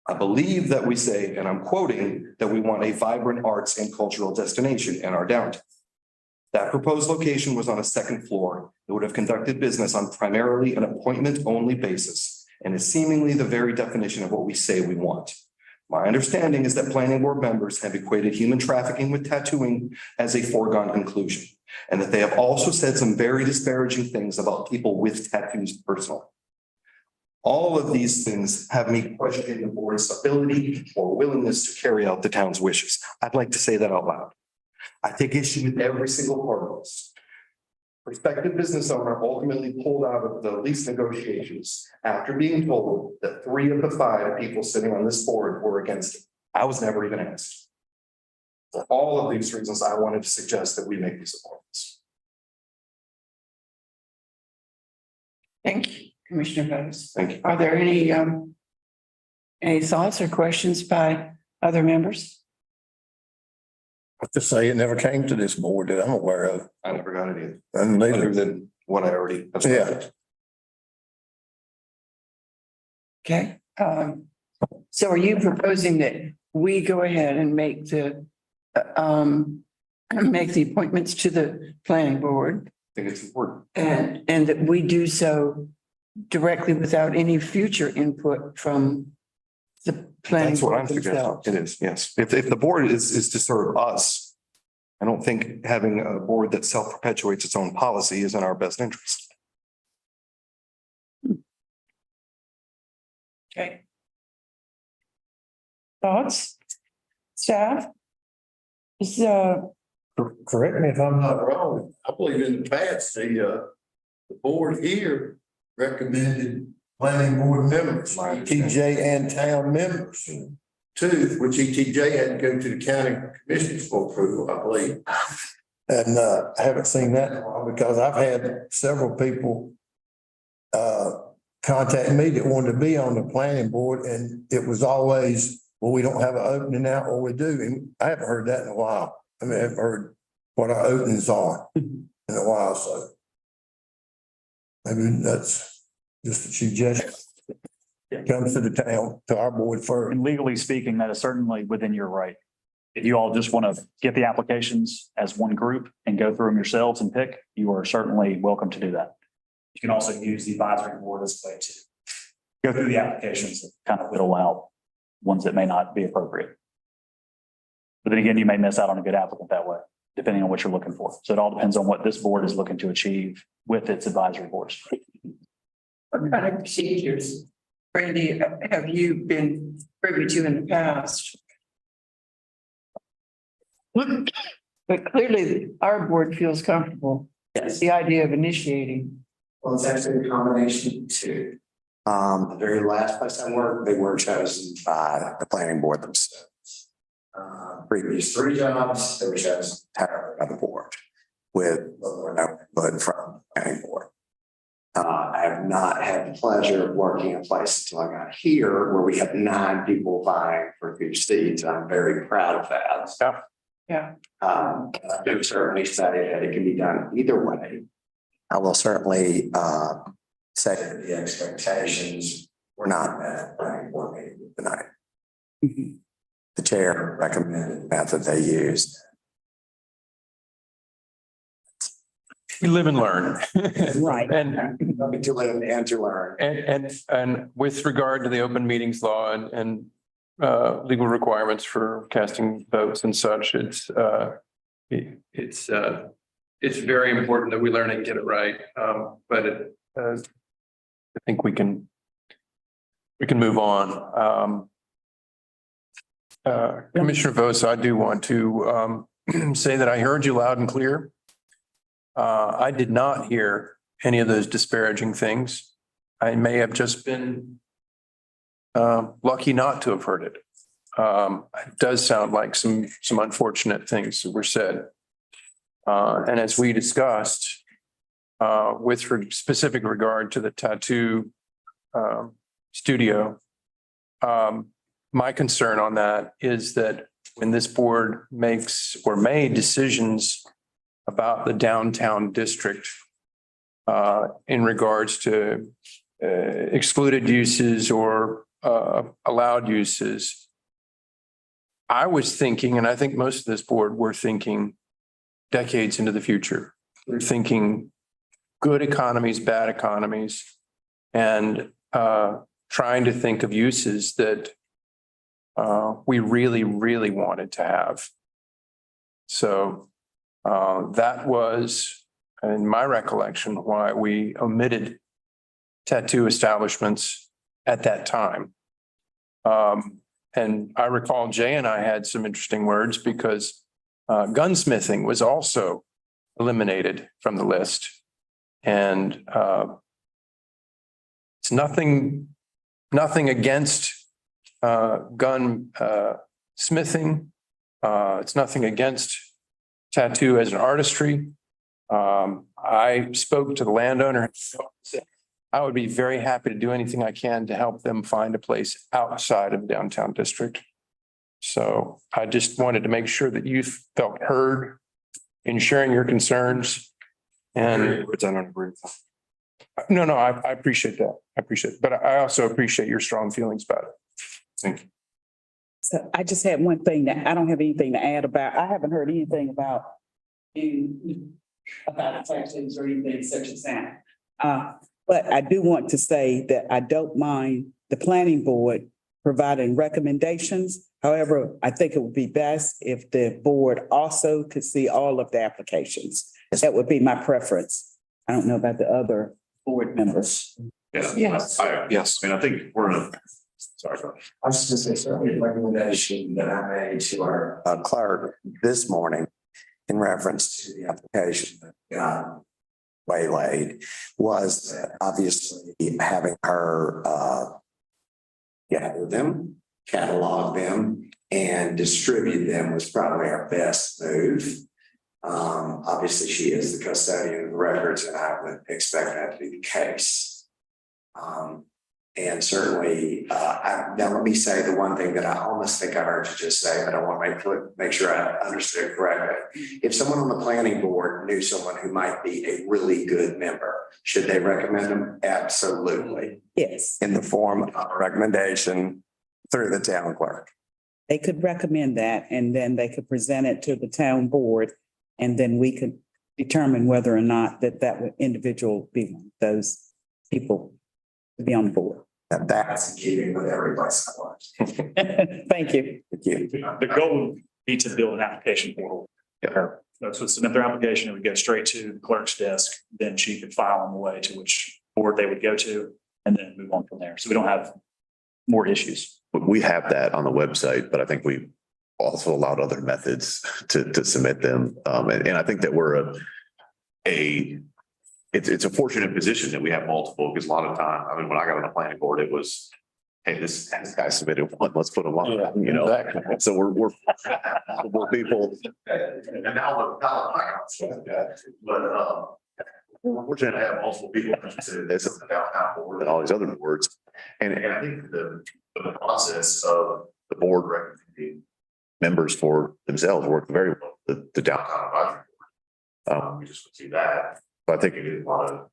I believe that we say, and I'm quoting, that we want a vibrant arts and cultural destination in our downtown. That proposed location was on a 2nd floor. It would have conducted business on primarily an appointment-only basis and is seemingly the very definition of what we say we want. My understanding is that planning board members have equated human trafficking with tattooing as a foregone conclusion, and that they have also said some very disparaging things about people with tattoos personally. All of these things have me questioning the board's ability or willingness to carry out the town's wishes. I'd like to say that out loud. I take issue with every single part of this. Prospective business owner ultimately pulled out of the lease negotiations after being told that 3 of the 5 people sitting on this board were against it. I was never even asked. For all of these reasons, I wanted to suggest that we make these appointments. Thank you, Commissioner Vose. Thank you. Are there any thoughts or questions by other members? I have to say, it never came to this board that I'm aware of. I never got it either. And Other than what I already. Yeah. Okay. So are you proposing that we go ahead and make the appointments to the planning board? I think it's important. And that we do so directly without any future input from the planning That's what board I'm suggesting. themselves? It is, yes. If the board is to serve us, I don't think having a board that self-perpetuates its own policy is in our best interest. Okay. Thoughts? Staff? Is Correct me if I'm not wrong. I believe in the past, the board here recommended planning board members, TJ and town members too, which ETJ had to go to the county commissioners for approval, I believe. And I haven't seen that in a while because I've had several people contact me that wanted to be on the planning board, and it was always, well, we don't have an opening now, or we do. And I haven't heard that in a while. I mean, I haven't heard what our openings are in a while, so maybe that's just a suggestion. It comes to the town, to our board first. And legally speaking, that is certainly within your right. If you all just want to get the applications as one group and go through them yourselves and pick, you are certainly welcome to do that. You can also use the advisory board as a way to go through the applications and kind of whittle out ones that may not be appropriate. But then again, you may miss out on a good applicant that way, depending on what you're looking for. So it all depends on what this board is looking to achieve with its advisory boards. what kind of procedures, Brandy, have you been privy to in the past? But clearly, our board feels comfortable. Yes. The idea of initiating. Well, it's actually a combination of two. The very last place I worked, they were chosen by the planning board themselves. Previous 3 jobs, they were chosen entirely by the board with no input from the planning board. I have not had the pleasure of working in a place until I got here where we have 9 people vying for 2 seats. I'm very proud of that. Yeah. I do certainly say that it can be done either way. I will certainly say that the expectations were not met at the planning board meeting tonight. The chair recommended the method they used. We live and learn. Right. And To live and to learn. And with regard to the open meetings law and legal requirements for casting votes and such, it's very important that we learn and get it right. But I think we can move on. Commissioner Vose, I do want to say that I heard you loud and clear. I did not hear any of those disparaging things. I may have just been lucky not to have heard it. It does sound like some unfortunate things were said. And as we discussed, with specific regard to the tattoo studio, my concern on that is that when this board makes or made decisions about the downtown district in regards to excluded uses or allowed uses, I was thinking, and I think most of this board were thinking decades into the future. We're thinking good economies, bad economies, and trying to think of uses that we really, really wanted to have. So that was, in my recollection, why we omitted tattoo establishments at that time. And I recall Jay and I had some interesting words because gunsmithing was also eliminated from the list. And it's nothing against gun smithing. It's nothing against tattoo as an artistry. I spoke to the landowner. I would be very happy to do anything I can to help them find a place outside of downtown district. So I just wanted to make sure that you felt heard in sharing your concerns. And Which I don't agree with. no, I appreciate that. I appreciate it. But I also appreciate your strong feelings about it. Thank you. So I just had one thing that I don't have anything to add about. I haven't heard anything about tattoos or anything such as that. But I do want to say that I don't mind the planning board providing recommendations. However, I think it would be best if the board also could see all of the applications. That would be my preference. I don't know about the other board members. Yeah. Yes. Yes. I mean, I think we're in a, sorry. I was just going to say, certainly a recommendation that I made to our clerk this morning in reference to the application that got waylaid was that obviously having her gather them, catalog them, and distribute them was probably our best move. Obviously, she is the custodian of the records, and I would expect that to be the case. And certainly, now let me say the one thing that I almost think I heard you just say, but I want to make sure I understood correctly. If someone on the planning board knew someone who might be a really good member, should they recommend them? Absolutely. Yes. In the form of a recommendation through the town clerk. They could recommend that and then they could present it to the town board. And then we could determine whether or not that individual be one of those people to be on the board. That's in keeping with everybody's wants. Thank you. Thank you. The goal would be to build an application portal. Folks would submit their application, it would go straight to the clerk's desk, then she could file on the way to which board they would go to, and then move on from there. So we don't have more issues. We have that on the website, but I think we also allowed other methods to submit them. And I think that we're a it's a fortunate position that we have multiple, because a lot of time, I mean, when I got on the planning board, it was, hey, this guy submitted one, let's put him on, you know? So we're multiple people. And now we're fortunate to have multiple people consider this as the downtown board and all these other boards. And I think the process of the board recommending members for themselves worked very well, the downtown advisory board. We just would see that. So I think it is a lot of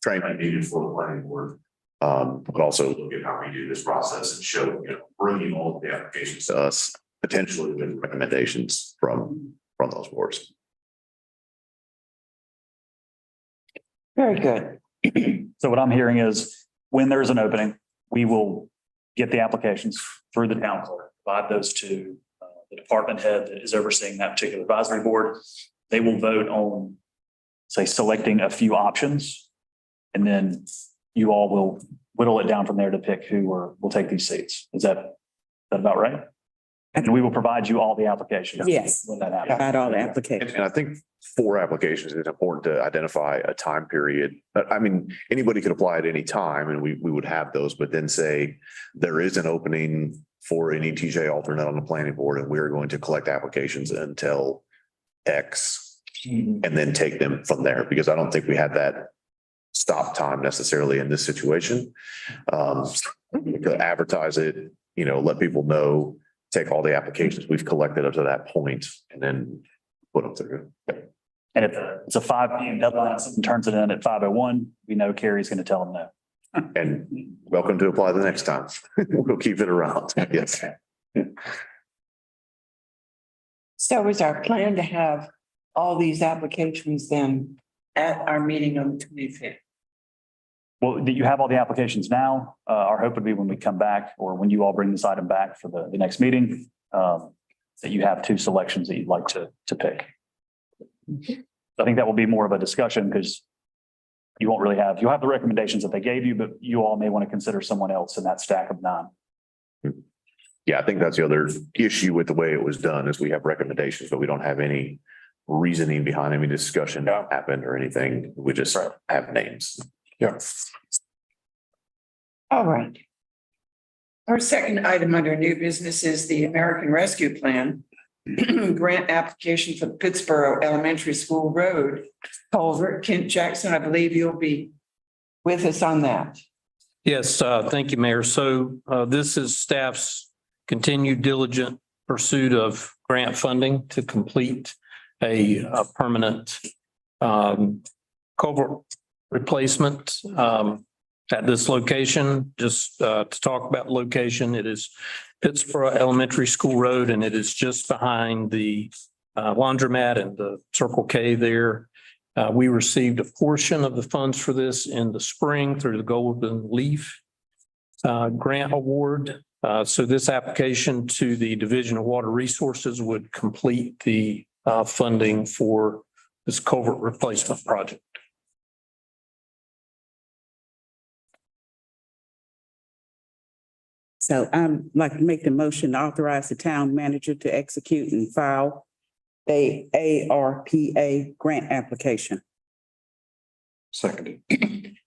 training needed for the planning board. But also look at how we do this process and show, you know, bringing all of the applications to us, potentially with recommendations from those boards. Very good. So what I'm hearing is when there's an opening, we will get the applications through the town clerk, provide those to the department head that is overseeing that particular advisory board. They will vote on, say, selecting a few options. And then you all will whittle it down from there to pick who will take these seats. Is that about right? And we will provide you all the applications. Yes. When that happens. Provide all the applications. And I think for applications, it's important to identify a time period. I mean, anybody could apply at any time and we would have those, but then say there is an opening for an ETJ alternate on the planning board and we're going to collect applications until X and then take them from there, because I don't think we had that stop time necessarily in this situation. To advertise it, you know, let people know, take all the applications we've collected up to that point and then put them through. And if it's a 5 p.m. deadline, someone turns it in at 5:01, we know Carrie's going to tell them no. And welcome to apply the next time. We'll keep it around. Yes. So is our plan to have all these applications then at our meeting on the 25th? Well, you have all the applications now. Our hope would be when we come back or when you all bring this item back for the next meeting, that you have 2 selections that you'd like to pick. I think that will be more of a discussion because you'll have the recommendations that they gave you, but you all may want to consider someone else in that stack of 9. Yeah, I think that's the other issue with the way it was done is we have recommendations, but we don't have any reasoning behind any discussion that happened or anything. We just have names. Yeah. All right. Our second item under new business is the American Rescue Plan grant application for the Pittsboro Elementary School Road Culvert. Kent Jackson, I believe you'll be with us on that. Yes, thank you, Mayor. So this is staff's continued diligent pursuit of grant funding to complete a permanent culvert replacement at this location. Just to talk about location, it is Pittsboro Elementary School Road, and it is just behind the laundromat and the Circle K there. We received a portion of the funds for this in the spring through the Golden Leaf grant award. So this application to the Division of Water Resources would complete the funding for this culvert replacement project. So I'd like to make the motion to authorize the town manager to execute and file a ARPA grant application. Seconded.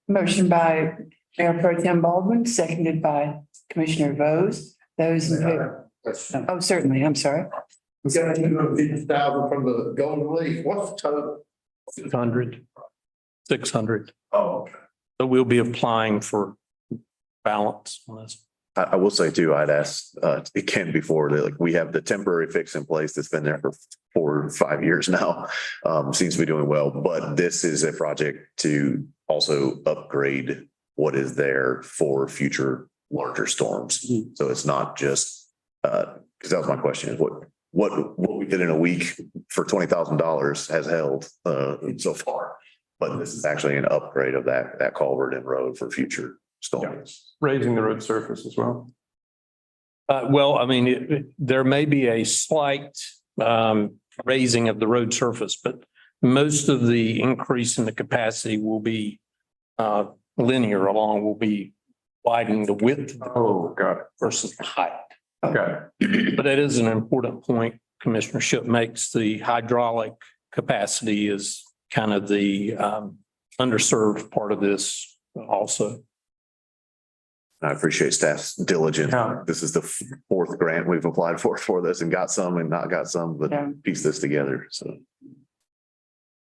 Motion by Mayor Pro-Tem Baldwin, seconded by Commissioner Vose. Those in favor? Oh, certainly. I'm sorry. We got $250,000 from the Golden Leaf. What's the total? 600. Oh, okay. So we'll be applying for balance on this. I will say too, I'd asked Ken before that like we have the temporary fix in place that's been there for 4 or 5 years now. Seems to be doing well, but this is a project to also upgrade what is there for future larger storms. So it's not just because that was my question is what we did in a week for $20,000 has held so far, but this is actually an upgrade of that culvert and road for future storms. Raising the road surface as well. Well, I mean, there may be a slight raising of the road surface, but most of the increase in the capacity will be linear along, will be widening the width. Oh, got it. Versus the height. Okay. But that is an important point Commissioner Shipp makes. The hydraulic capacity is kind of the underserved part of this also. I appreciate staff's diligence. Yeah. This is the fourth grant we've applied for this and got some and not got some, but Yeah. piece this together. So.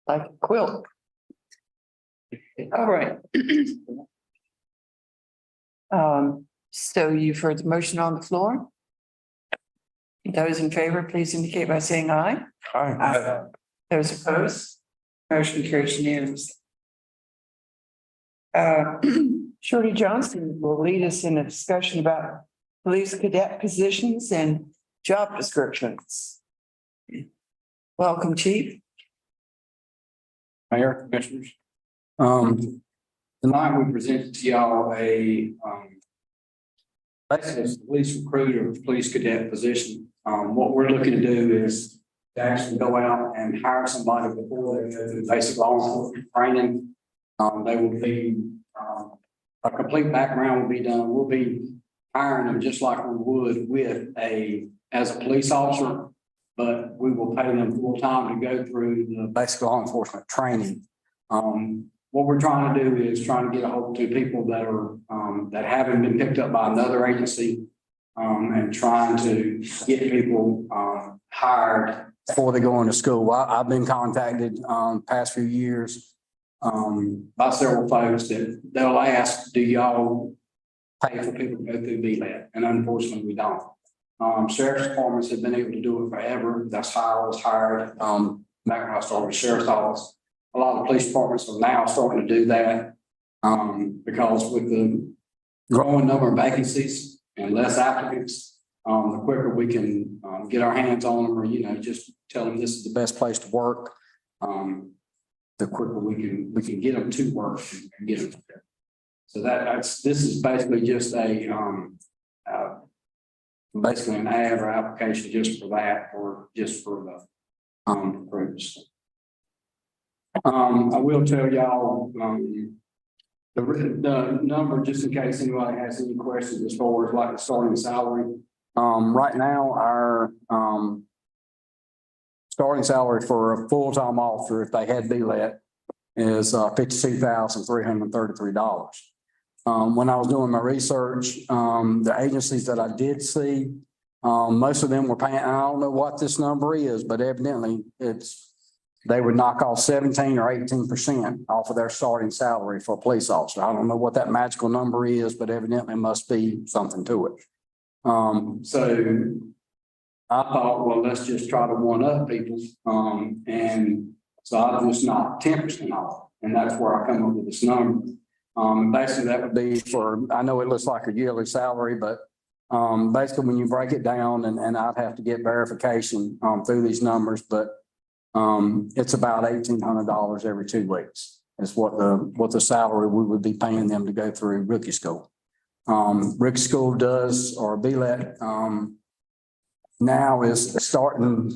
Like a quilt. All right. So you've heard the motion on the floor. Those in favor, please indicate by saying aye. Aye. Those opposed, motion carries unanimously. Shirley Johnson will lead us in a discussion about police cadet positions and job descriptions. Welcome, Chief. Mayor, Commissioners. Tonight we presented to y'all basically it's the police recruiter, police cadet position. What we're looking to do is to actually go out and hire somebody before they go through basic law enforcement training. They will be, a complete background will be done. We'll be hiring them just like we would with as a police officer, but we will pay them full time to go through the basic law enforcement training. What we're trying to do is trying to get a hold to people that are, that haven't been picked up by another agency, and trying to get people, hired before they go into school. I've been contacted, past few years, by several folks that they'll ask, do y'all pay for people to go through BLET? And unfortunately, we don't. Sheriff's departments have been able to do it forever. That's how I was hired, back when I started with Sheriff's Office. A lot of police departments are now starting to do that, because with the growing number of vacancies and less applicants, the quicker we can, get our hands on them, or, just tell them this is the best place to work. The quicker we can get them to work and get them there. So this is basically just basically an ad or application just for that, or just for the, recruits. I will tell y'all, the number, just in case anybody has any questions as far as like the starting salary. Right now, our, starting salary for a full-time officer, if they had BLET, is $52,333. When I was doing my research, the agencies that I did see, most of them were paying, I don't know what this number is, but evidently they would knock off 17 or 18% off of their starting salary for a police officer. I don't know what that magical number is, but evidently must be something to it. So I thought, well, let's just try to one up people. And so I just knocked 10% off, and that's where I come up with this number. Basically that would be for, I know it looks like a yearly salary, but basically when you break it down, and I'd have to get verification through these numbers, but it's about $1,800 every 2 weeks is what the salary we would be paying them to go through rookie school. Rookie school does, or BLET, now is starting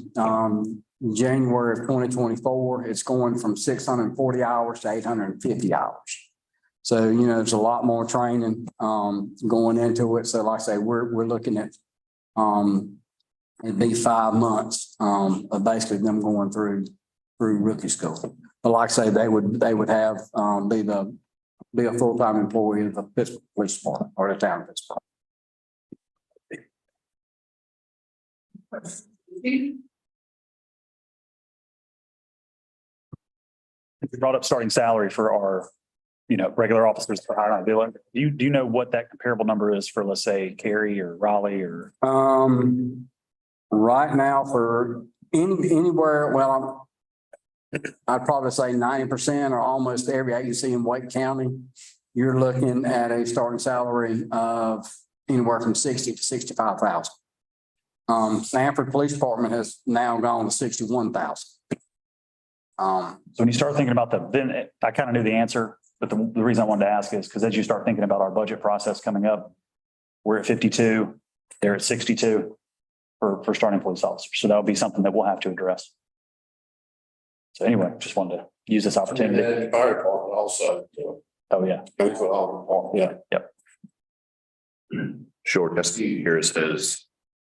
January of 2024. It's going from 640 hours to 850 hours. So, there's a lot more training going into it. So like I say, we're looking at it'd be 5 months of basically them going through rookie school. But like I say, they would have be a full-time employee of the Pittsboro Police Department or the town of Pittsboro. You brought up starting salary for our, regular officers for hiring on BLET. Do you know what that comparable number is for, let's say, Cary or Raleigh or? Right now for anywhere, well, I'd probably say 90% or almost every agency in Wake County, you're looking at a starting salary of anywhere from 60 to 65,000. Sanford Police Department has now gone to 61,000. So when you start thinking about then I kind of knew the answer, but the reason I wanted to ask is because as you start thinking about our budget process coming up, we're at 52, they're at 62 for starting police officers. So that'll be something that we'll have to address. So anyway, just wanted to use this opportunity. And fire department also. Oh, yeah. Yeah. Yep. Short, that's here it says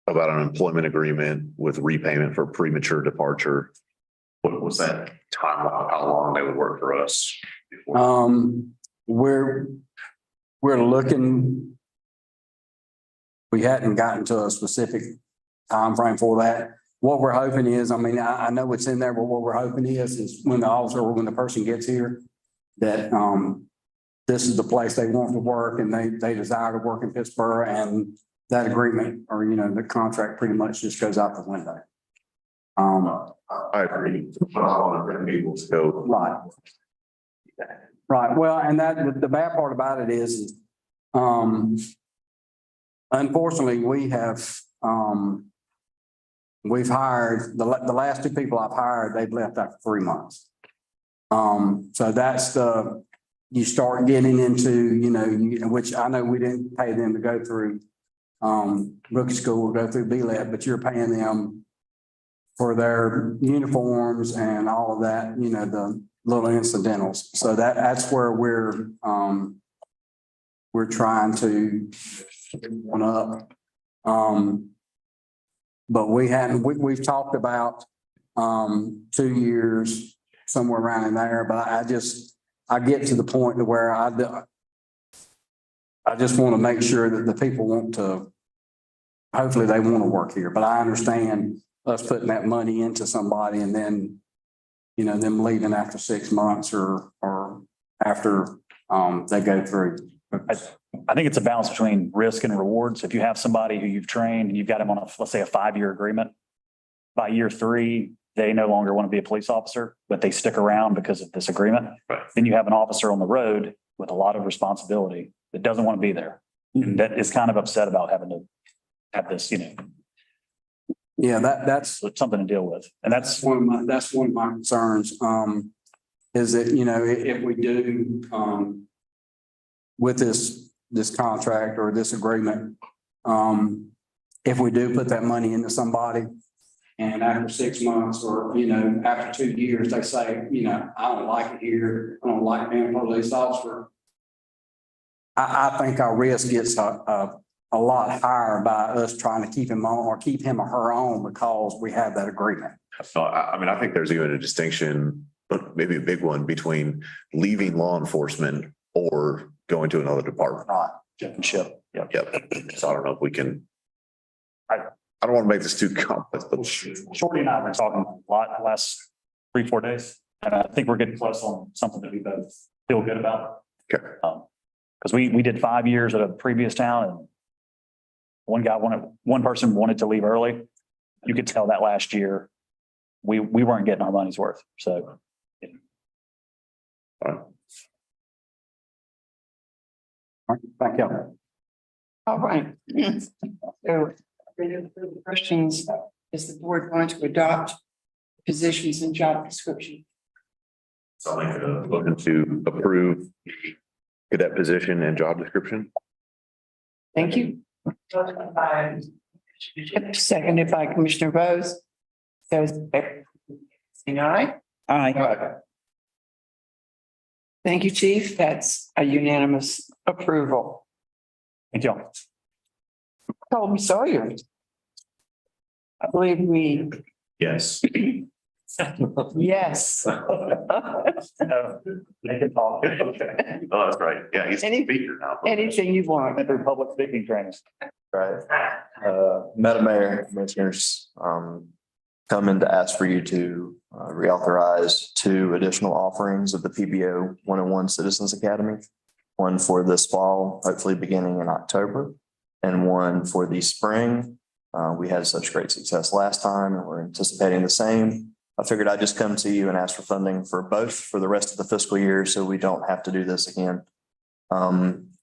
about an employment agreement with repayment for premature departure. What was that timeline, how long they would work for us? We're looking. We hadn't gotten to a specific time frame for that. What we're hoping is, I mean, I know it's in there, but what we're hoping is when the officer or when the person gets here, that this is the place they want to work and they desire to work in Pittsboro, and that agreement or, you know, the contract pretty much just goes out the window. I agree. But I want to bring people to go. Right. Right. Well, and that, the bad part about it is, unfortunately, we have, we've hired, the last two people I've hired, they've left after 3 months. So that's you start getting into, you know, which I know we didn't pay them to go through, rookie school or go through BLET, but you're paying them for their uniforms and all of that, you know, the little incidentals. So that's where we're trying to one up. But we've talked about 2 years, somewhere around in there, but I get to the point to where I just want to make sure that the people want to, hopefully they want to work here, but I understand us putting that money into somebody and then, you know, them leaving after 6 months or after they go through. I think it's a balance between risk and rewards. If you have somebody who you've trained and you've got them on let's say a 5-year agreement, by year 3, they no longer want to be a police officer, but they stick around because of this agreement. Right. Then you have an officer on the road with a lot of responsibility that doesn't want to be there. And that is kind of upset about having to have this, you know. Yeah, that's something to deal with. And that's one of my concerns, is that, you know, if we do, with this contract or this agreement, if we do put that money into somebody and after 6 months or, you know, after 2 years, they say, you know, I don't like it here, I don't like being a police officer. I think our risk gets a lot higher by us trying to keep him on or keep him or her on because we have that agreement. So I mean, I think there's even a distinction, but maybe a big one, between leaving law enforcement or going to another department. Right. Shipp. Yep. So I don't know if we can. I don't want to make this too complex, but Shorty and I were talking a lot the last 3-4 days, and I think we're getting close on something that we both feel good about. Okay. Because we did 5 years at a previous town, and one person wanted to leave early. You could tell that last year we weren't getting our money's worth. So. Yeah. All right. Thank you. All right. So, any further questions? Is the board going to adopt positions and job description? So I'll make a motion to approve cadet position and job description. Thank you. Seconded by Commissioner Vose. Those saying aye. Aye. Thank you, Chief. That's a unanimous approval. Thank you. Colby Sawyer. I believe we. Yes. Yes. They can talk. Okay. Oh, that's right. Yeah, he's a speaker now. Anything you want. Through public speaking training. Right. Madam Mayor, Commissioners, coming to ask for you to reauthorize 2 additional offerings of the PBO 101 Citizens Academy. One for this fall, hopefully beginning in October, and one for the spring. We had such great success last time and we're anticipating the same. I figured I'd just come to you and ask for funding for both for the rest of the fiscal year so we don't have to do this again.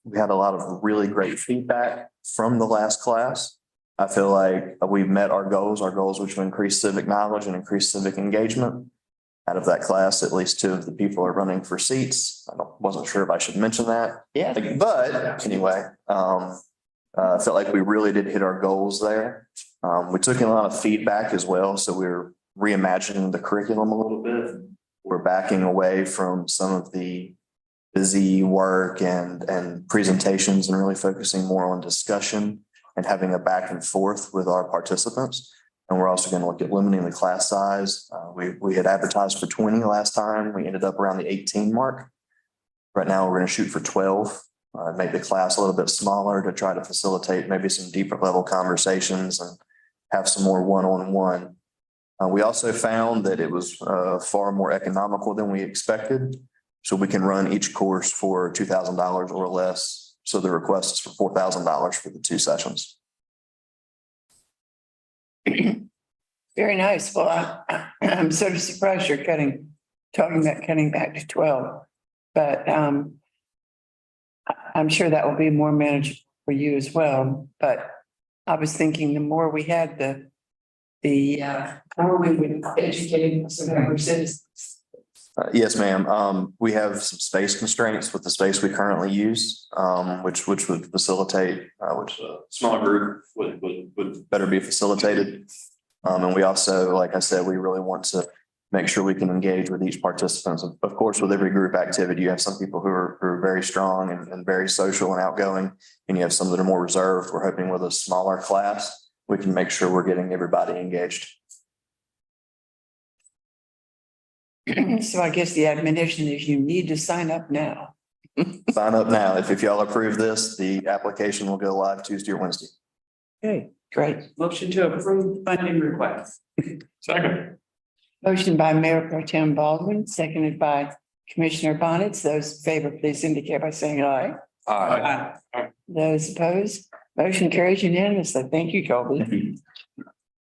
We had a lot of really great feedback from the last class. I feel like we've met our goals which will increase civic knowledge and increase civic engagement. Out of that class, at least 2 of the people are running for seats. I wasn't sure if I should mention that. Yeah. But anyway, I felt like we really did hit our goals there. We took in a lot of feedback as well, so we're reimagining the curriculum a little bit. We're backing away from some of the busy work and presentations and really focusing more on discussion and having a back and forth with our participants. And we're also going to look at limiting the class size. We had advertised for 20 last time. We ended up around the 18 mark. Right now, we're going to shoot for 12, make the class a little bit smaller to try to facilitate maybe some deeper level conversations and have some more one-on-one. We also found that it was far more economical than we expected. So we can run each course for $2,000 or less. So the request is for $4,000 for the 2 sessions. Very nice. Well, I'm sort of surprised you're talking about cutting back to 12. But I'm sure that will be more manageable for you as well. But I was thinking the more we had, the more we would educate some of our citizens. Yes, ma'am. We have some space constraints with the space we currently use, which would facilitate, which a smaller group would better be facilitated. And we also, like I said, we really want to make sure we can engage with each participant. Of course, with every group activity, you have some people who are very strong and very social and outgoing, and you have some that are more reserved. We're hoping with a smaller class, we can make sure we're getting everybody engaged. So I guess the admonition is you need to sign up now. Sign up now. If y'all approve this, the application will go live Tuesday or Wednesday. Okay, great. Motion to approve funding request. Second. Motion by Mayor Pro-Tem Baldwin, seconded by Commissioner Bonitz. Those in favor, please indicate by saying aye. Aye. Those opposed, motion carries unanimously. Thank you, Colby.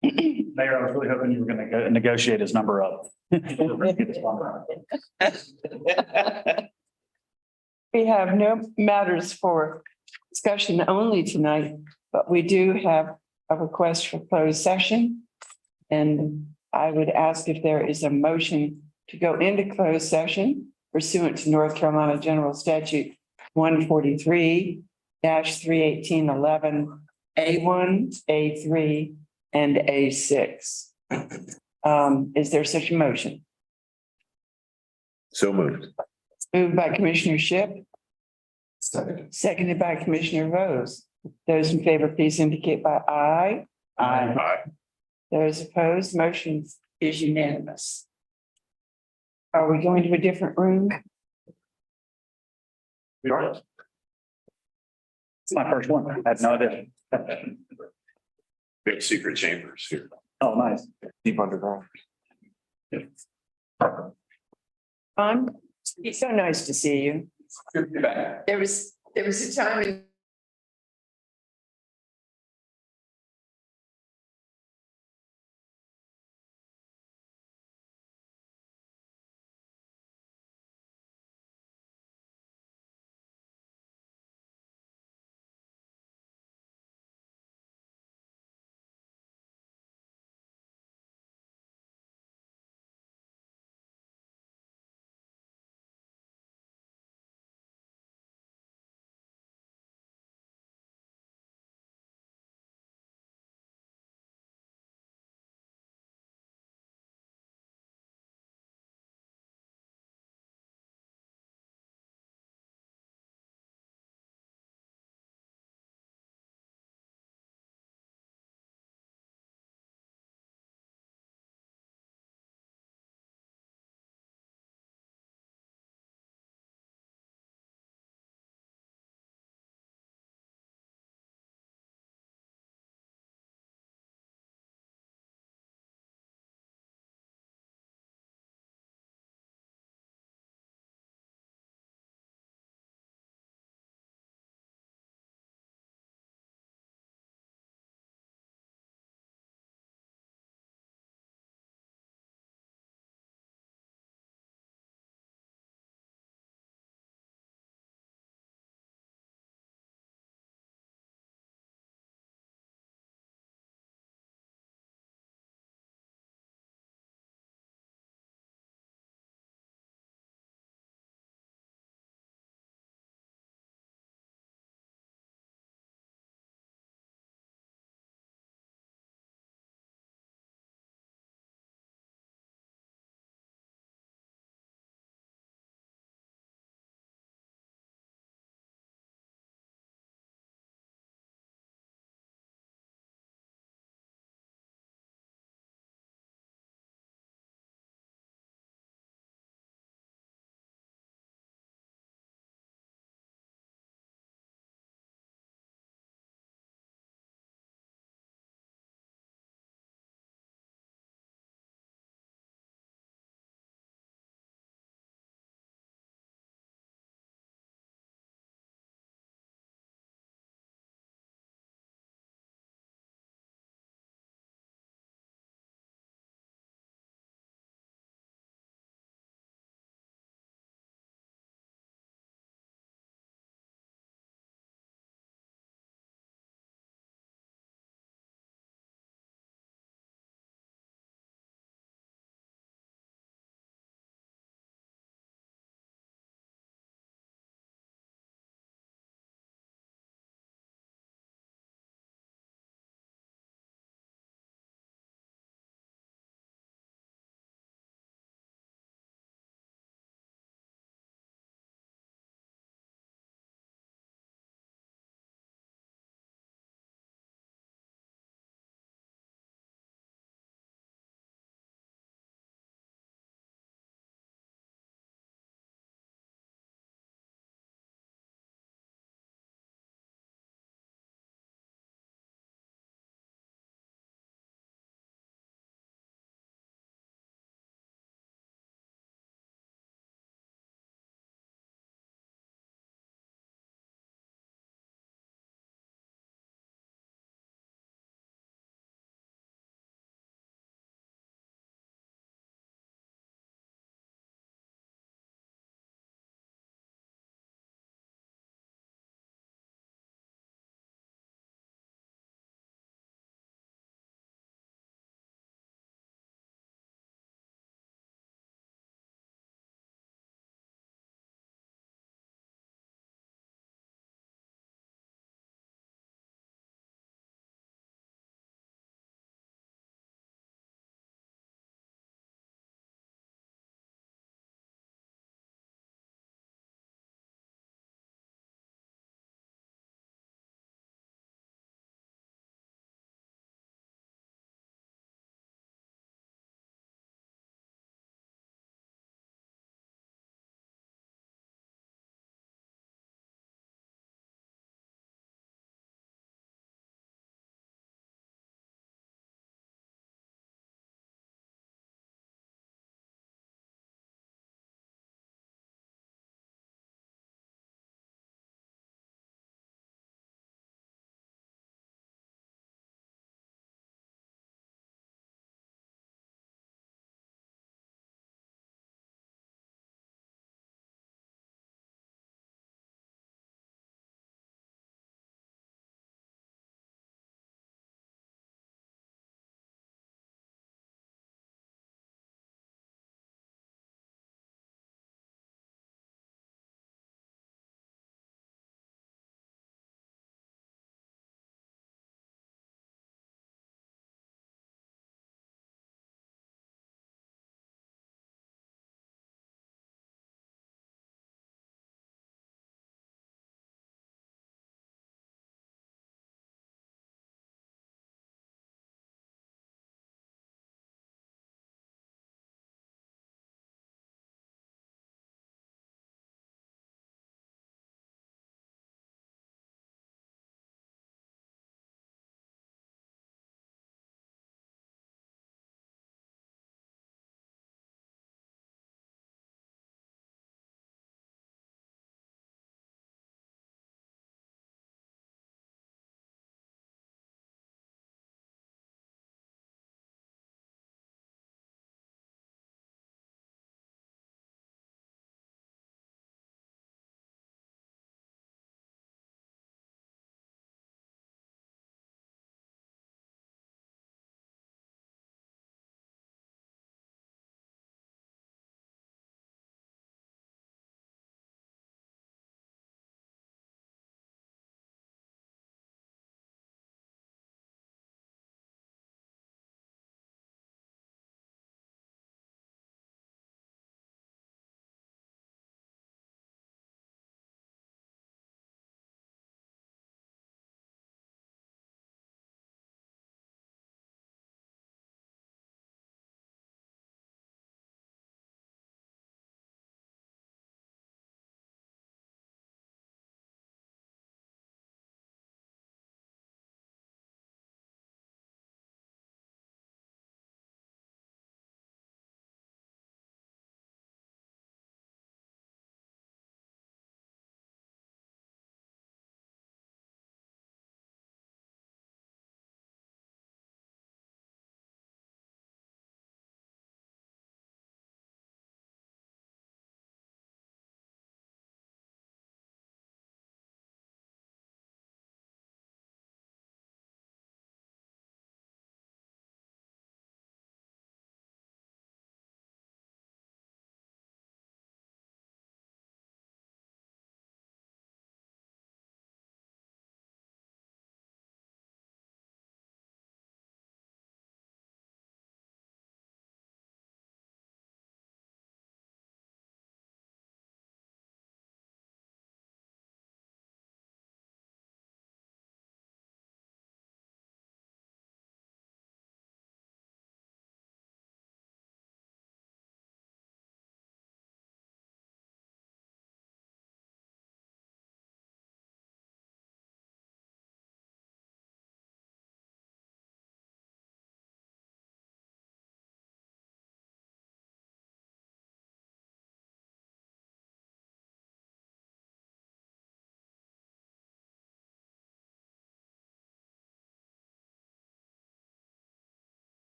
Mayor, I was really hoping you were going to negotiate his number up. We have no matters for discussion only tonight, but we do have a request for closed session. And I would ask if there is a motion to go into closed session pursuant to North Carolina General Statute 143-31811, A1, A3, and A6. Is there such a motion? So moved. Moved by Commissioner Shipp. Seconded by Commissioner Vose. Those in favor, please indicate by aye. Aye. Those opposed, motion is unanimous. Are we going to a different room? It's my first one. I had no idea. We have secret chambers here. Oh, nice. Deep underground. It's so nice to see you. Good to be back. There was a time in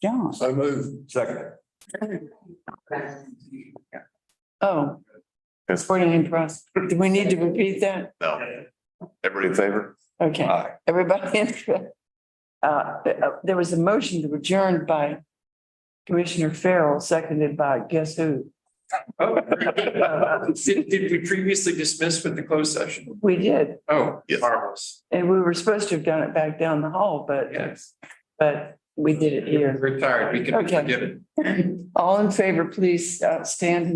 John. So move. Second. Oh, Yes. 49 process. Do we need to repeat that? No. Everybody in favor? Okay, Aye. everybody. There was a motion to adjourn by Commissioner Farrell, seconded by guess who? Did we previously dismiss with the closed session? We did, Oh, Yes. marvelous. and we were supposed to have done it back down the hall, but we did it here. Retired, we can be Okay. forgiven. All in favor, please stand.